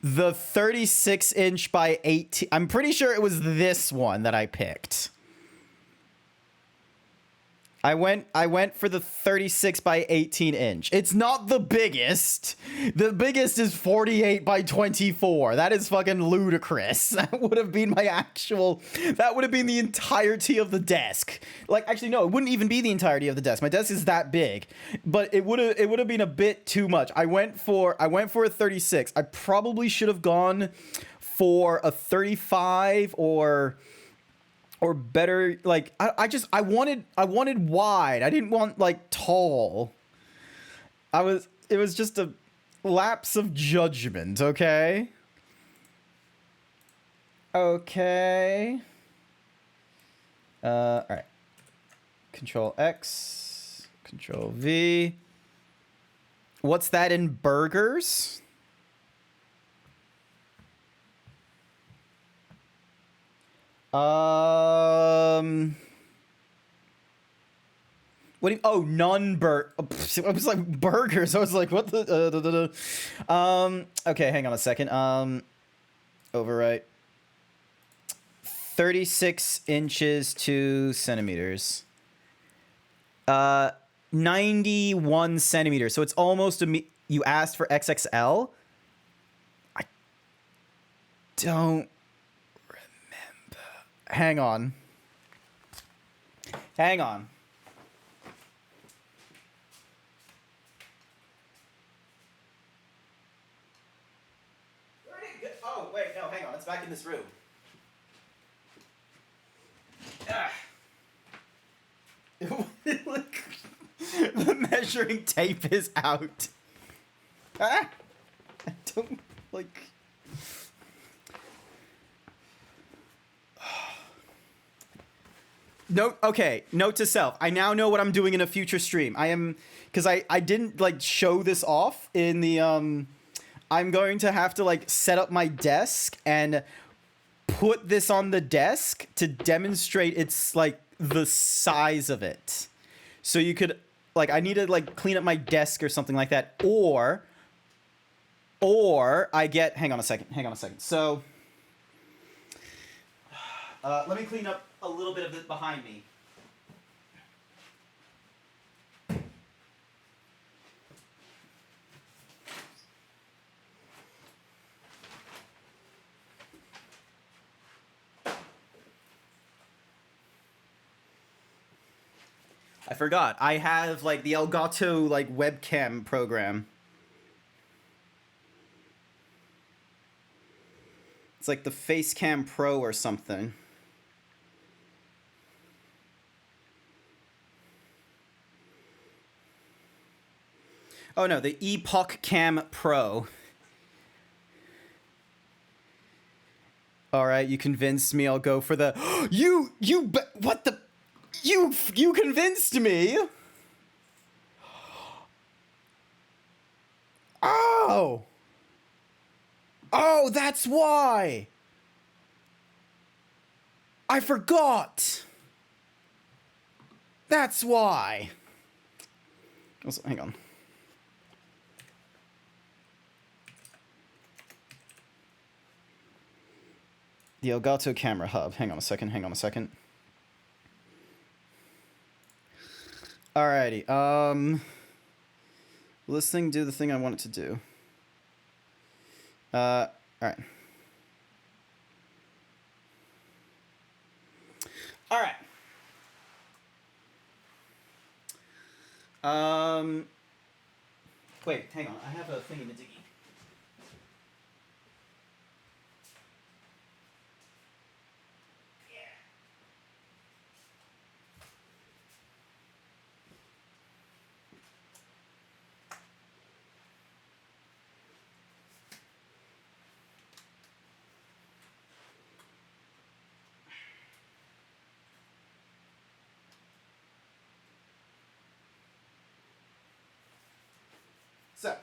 The 36-inch by 18... I'm pretty sure it was this one that I picked. I went for the 36 by 18 inch. It's not the biggest. The biggest is 48 by 24. That is fucking ludicrous. That would have been that would have been the entirety of the desk. Like, actually, no, it wouldn't even be the entirety of the desk. My desk is that big, but it would have been a bit too much. I went for a 36. I probably should have gone for a 35 or better, like I wanted wide. I didn't want like tall. It was just a lapse of judgment, okay? Okay. All right. Control X, Control V. What's that in burgers? What do you, oh, I was like burgers. I was like, what the, okay, hang on a second. Overwrite. 36 inches 2 centimeters. 91 centimeters. So it's almost you asked for XXL. I don't remember. Hang on. Hang on. Where did it go? Oh, wait, no, hang on. It's back in this room. Ah. Look, the measuring tape is out. Ah! I don't like. Note to self. I now know what I'm doing in a future stream. Because I didn't like show this off in the I'm going to have to like set up my desk and put this on the desk to demonstrate its like the size of it. So you could like I need to like clean up my desk or something like that, or I get hang on a second. So let me clean up a little bit of it behind me. I forgot. I have like the Elgato like webcam program. It's like the Facecam Pro or something. Oh no, the Epoch Cam Pro. All right, you convinced me. I'll go for the what the you convinced me. Oh, that's why. I forgot. That's why. Also, hang on. The Elgato camera hub. Hang on a second. Alrighty. Will this thing do the thing I want it to do? Alright. Alright. Wait, hang on. I have a thing in the diggy. So,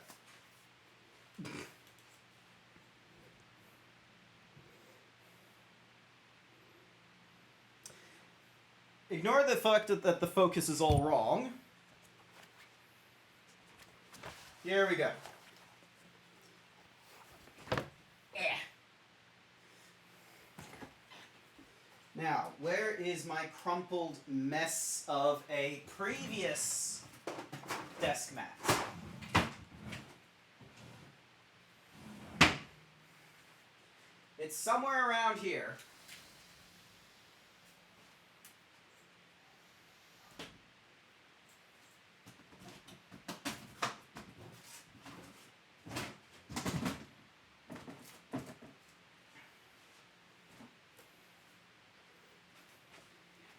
ignore the fact that the focus is all wrong. Here we go. Now, where is my crumpled mess of a previous desk mat? It's somewhere around here.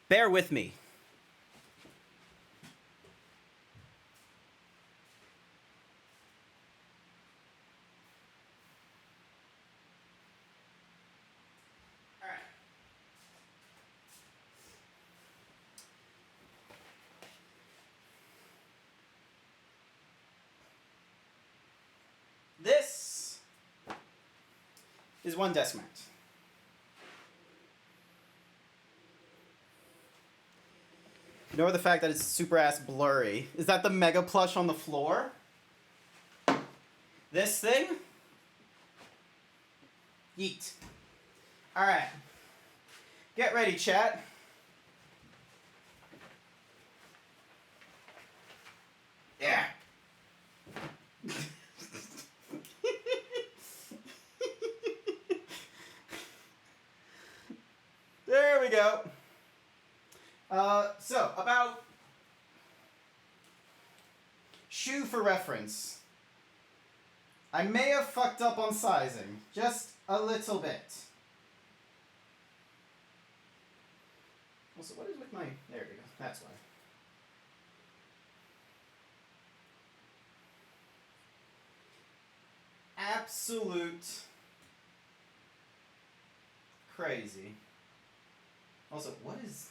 Bear with me. This is one desk mat. Ignore the fact that it's super ass blurry. Is that the Mega Plush on the floor? This thing? Yeet. Alright. Get ready, chat. Yeah. There we go. So, about shoe for reference. I may have fucked up on sizing, just a little bit. Also, what is with my... There we go, that's why. Absolute crazy. Also, what is...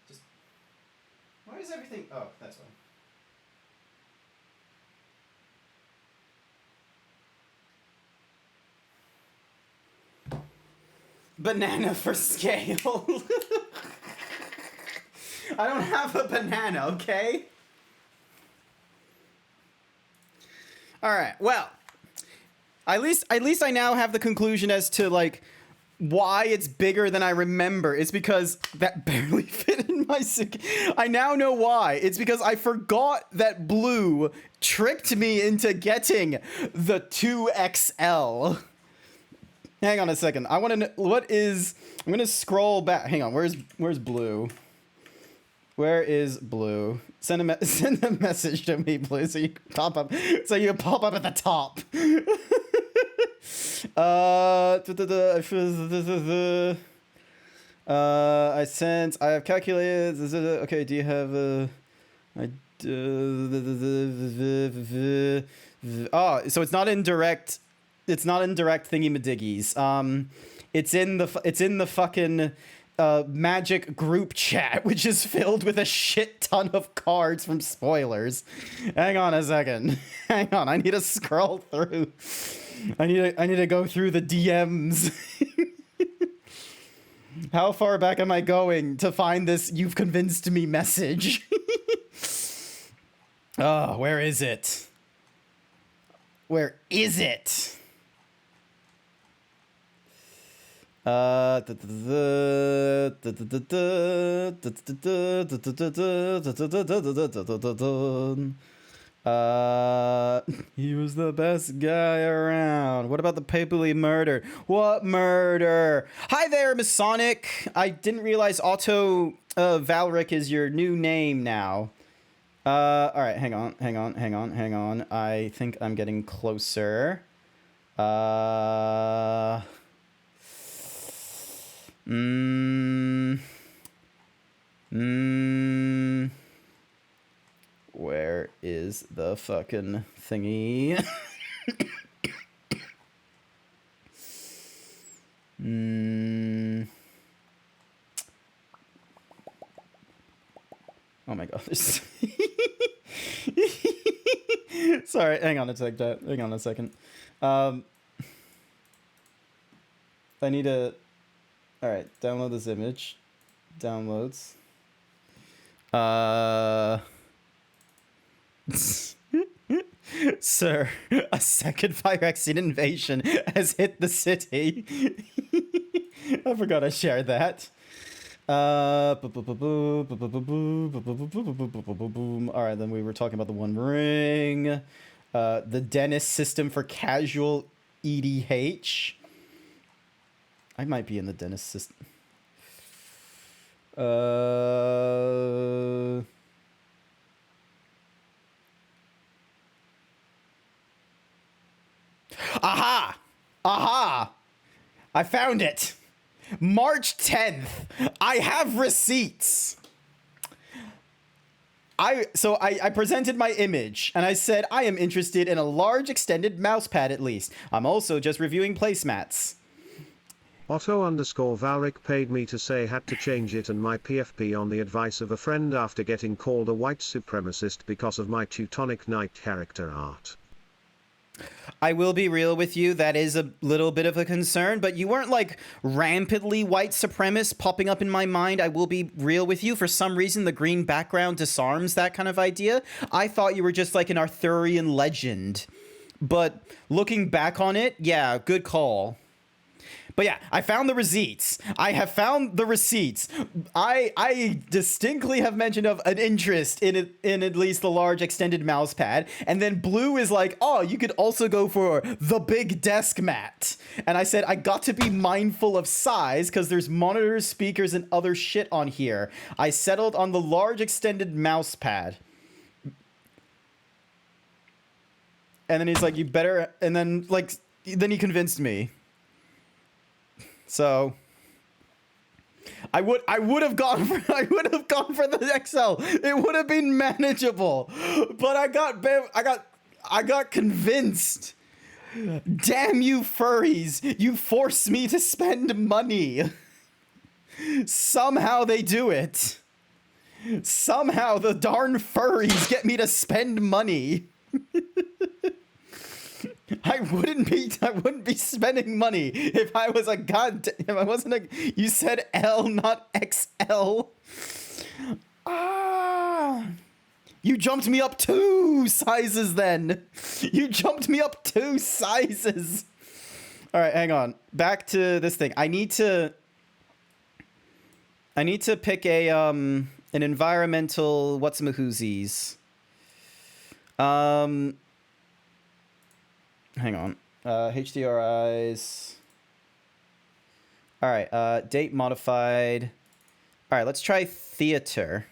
Just... Why is everything... Oh, that's why. Banana for scale. I don't have a banana, okay? Alright, well. At least I now have the conclusion as to, like, why it's bigger than I remember. It's because that barely fit in my I now know why. It's because I forgot that blue tricked me into getting the 2XL. Hang on a second. I want to know what is... I'm going to scroll back. Hang on. Where's blue? Where is blue? Send a message to me, please, so you pop up. So you pop up at the top. I have calculated. Okay, do you have oh, so it's not in direct. It's not in direct thingy-madiggies. It's in the fucking magic group chat, which is filled with a shit ton of cards from spoilers. Hang on a second. Hang on, I need to scroll through. I need to go through the DMs. How far back am I going to find this "you've convinced me" message? Oh, where is it? Where is it? He was the best guy around. What about the Paperly murder? What murder? Hi there, Masonic. I didn't realize Otto Valric is your new name now. All right, hang on. I think I'm getting closer. Where is the fucking thingy? Oh my god. Sorry, hang on a second. I need to... Alright, download this image. Downloads. Sir, a second fire accident invasion has hit the city. I forgot I shared that. Alright, then we were talking about the One Ring. The Dennis system for casual EDH. I might be in the Dennis system. Aha! Aha! I found it! March 10th. I have receipts. I presented my image, and I said, I am interested in a large extended mousepad at least. I'm also just reviewing placemats. Otto_Valric paid me to say had to change it and my PFP on the advice of a friend after getting called a white supremacist because of my Teutonic Knight character art. I will be real with you, that is a little bit of a concern, but you weren't like rampantly white supremacist popping up in my mind. I will be real with you. For some reason, the green background disarms that kind of idea. I thought you were just like an Arthurian legend. But looking back on it, yeah, good call. But yeah, I found the receipts. I have found the receipts. I distinctly have mentioned of an interest in at least the large extended mouse pad. And then Blue is like, oh, you could also go for the big desk mat. And I said, I got to be mindful of size because there's monitors, speakers, and other shit on here. I settled on the large extended mouse pad. And then he's like, you better, and then he convinced me. So I would have gone for the XL. It would have been manageable, but I got convinced. Damn you furries! You force me to spend money. Somehow they do it. Somehow the darn furries get me to spend money. I wouldn't be spending money if I was if I wasn't a, you said L, not XL. Ah, you jumped me up 2 sizes then. You jumped me up 2 sizes. All right, hang on. Back to this thing. I need to pick a, an environmental what's-a-whoosies. Hang on. HDRIs. All right. Date modified. All right. Let's try theater.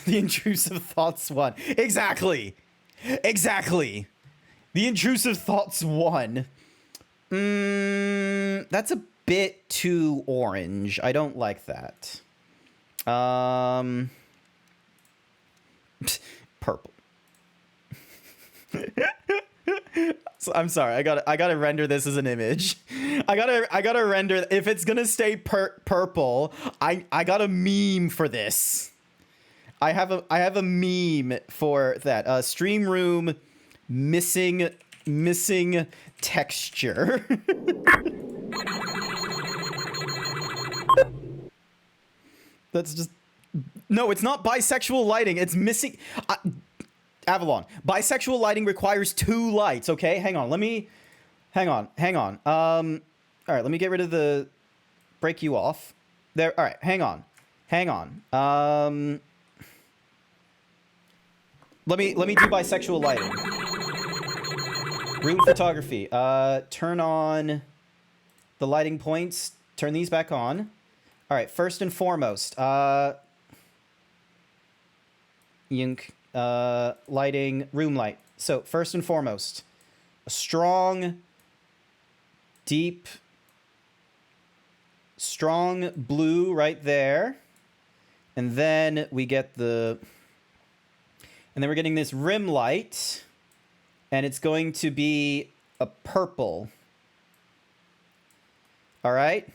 The intrusive thoughts one. Exactly. Exactly. The intrusive thoughts one. That's a bit too orange. I don't like that. Purple. So, I'm sorry. I gotta render this as an image. I gotta render. If it's gonna stay purple, I got a meme for this. I have a meme for that. Stream room missing texture. That's just no. It's not bisexual lighting. It's missing. Avalon. Bisexual lighting requires 2 lights, okay? Hang on. Hang on. All right, let me get rid of the... Break you off. There, all right, hang on. Let me do bisexual lighting. Room photography. Turn on the lighting points. Turn these back on. All right, first and foremost, Yink. Lighting, room light. So first and foremost, a strong blue right there. And then we get we're getting this rim light, and it's going to be a purple. All right.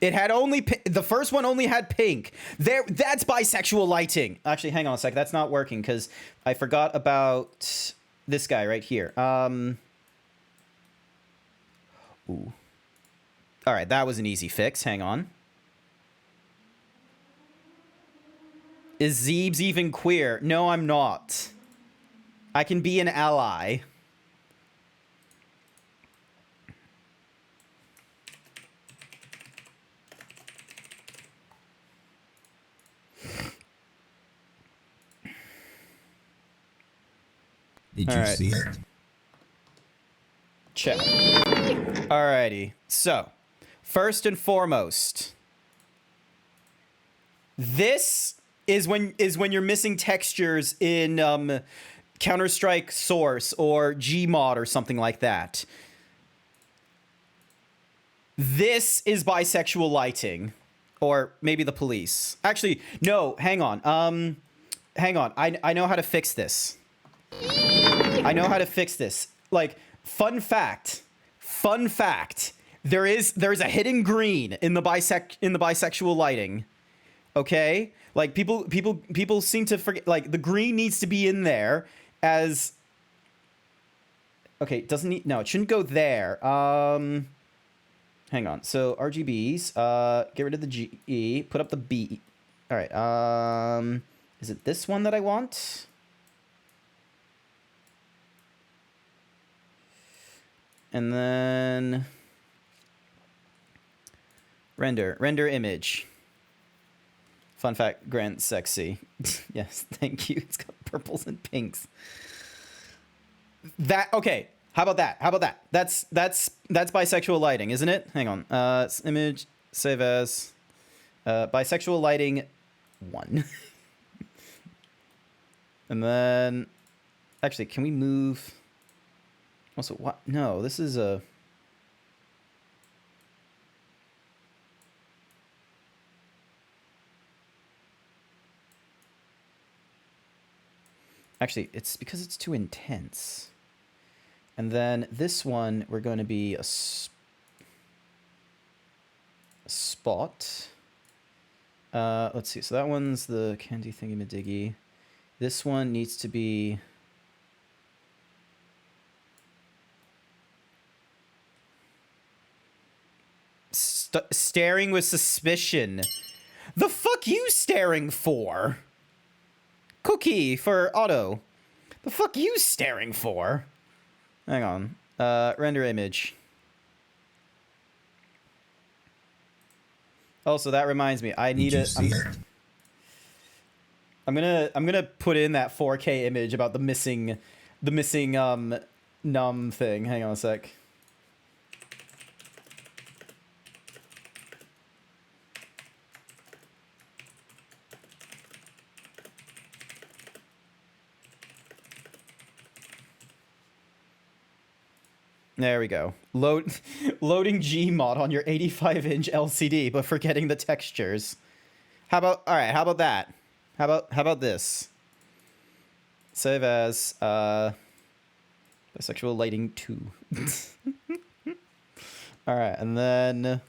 It had the first one only had pink. That's bisexual lighting. Actually, hang on a sec. That's not working because I forgot about this guy right here. Ooh. All right, that was an easy fix. Hang on. Is Zeebs even queer? No, I'm not. I can be an ally. Did you see it? Check. Alrighty. So, first and foremost, this is when you're missing textures in Counter-Strike Source or Gmod or something like that. This is bisexual lighting, or maybe the police. Actually, no. Hang on. I know how to fix this. Like, fun fact. There's a hidden green in the bisexual lighting. Okay? Like people seem to forget, like, the green needs to be in there as okay, it doesn't need, no, it shouldn't go there. Hang on. So RGBs, get rid of the G, put up the B. All right. Is it this one that I want? And then render image. Fun fact, Grant sexy. Yes, thank you. It's got purples and pinks. Okay. How about that? How about that? That's bisexual lighting, isn't it? Hang on. Image, save as bisexual lighting 1. And then actually, can we move? Also, what? No, this is a. Actually, it's because it's too intense. And then this one, we're going to be a spot. Let's see. So that one's the candy thingy-madiggy. This one needs to be... staring with suspicion. The fuck you staring for? Cookie for auto. The fuck you staring for? Hang on. Render image. Also, that reminds me. I need I'm gonna put in that 4K image about the missing num thing. Hang on a sec. There we go. Loading Gmod on your 85-inch LCD, but forgetting the textures. How about how about that? How about this? Save as bisexual lighting 2. All right, and then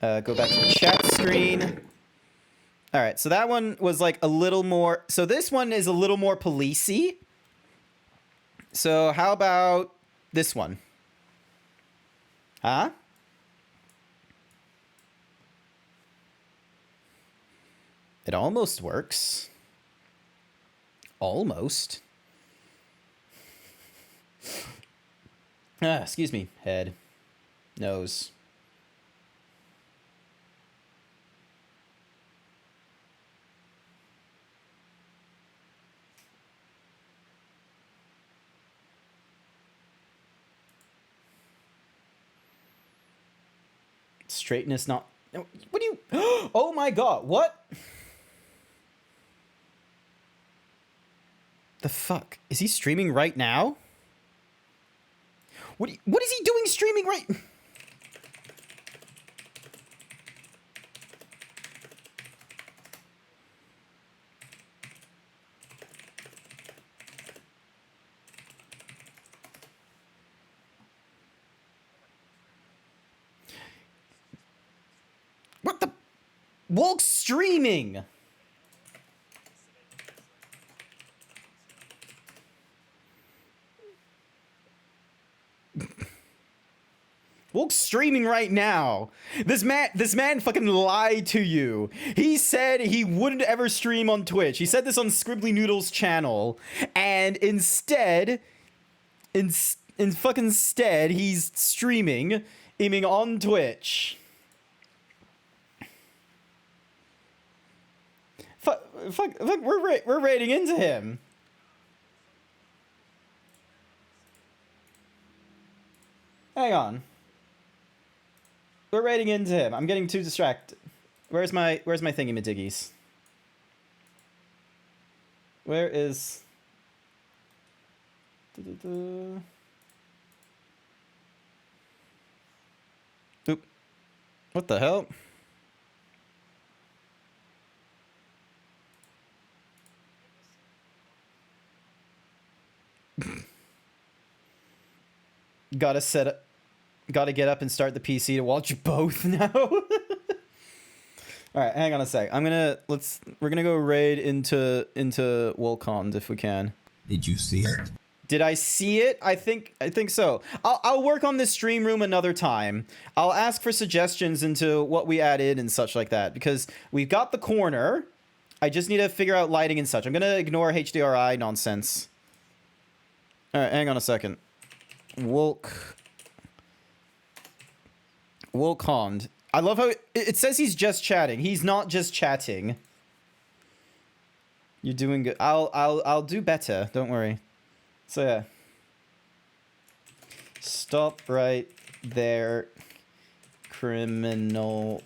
go back to the chat screen. All right, so that one was like a little more. So this one is a little more policey. So how about this one? Huh? It almost works. Almost. Excuse me. Head. Nose. Straightness not... What do you... Oh my god, what? The fuck? Is he streaming right now? What is he doing streaming right... What the... Wolk's streaming! Wolk's streaming right now. This man fucking lied to you. He said he wouldn't ever stream on Twitch. He said this on Scribbly Noodle's channel, and instead, he's streaming, aiming on Twitch. Fuck, we're raiding into him. Hang on. We're raiding into him. I'm getting too distracted. Where's my thingy-madiggies? Where is... Oop. What the hell? Gotta get up and start the PC to watch both now. All right, hang on a sec. We're gonna go raid into Wolcond if we can. Did you see it? Did I see it? I think so. I'll work on this stream room another time. I'll ask for suggestions into what we add in and such like that, because we've got the corner. I just need to figure out lighting and such. I'm gonna ignore HDRI nonsense. All right, hang on a second. Wolkond. I love how it says he's just chatting. He's not just chatting. You're doing good. I'll do better. Don't worry. So yeah. Stop right there, criminal.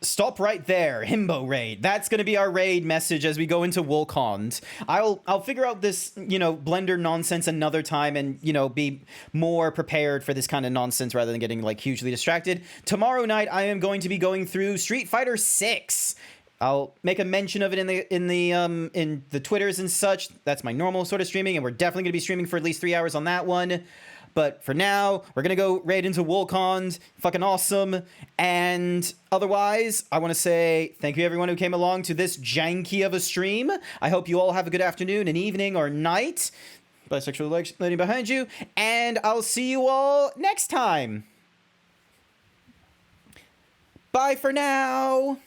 Stop right there, Himbo raid. That's gonna be our raid message as we go into Wolkond. I'll figure out this, you know, Blender nonsense another time and, you know, be more prepared for this kind of nonsense rather than getting like hugely distracted. Tomorrow night I am going to be going through Street Fighter 6. I'll make a mention of it in the Twitters and such. That's my normal sort of streaming, and we're definitely gonna be streaming for at least 3 hours on that one. But for now, we're going to go raid into Wolkond. Fucking awesome. And otherwise, I want to say thank you everyone who came along to this janky of a stream. I hope you all have a good afternoon and evening or night. Bisexual lady behind you. And I'll see you all next time. Bye for now.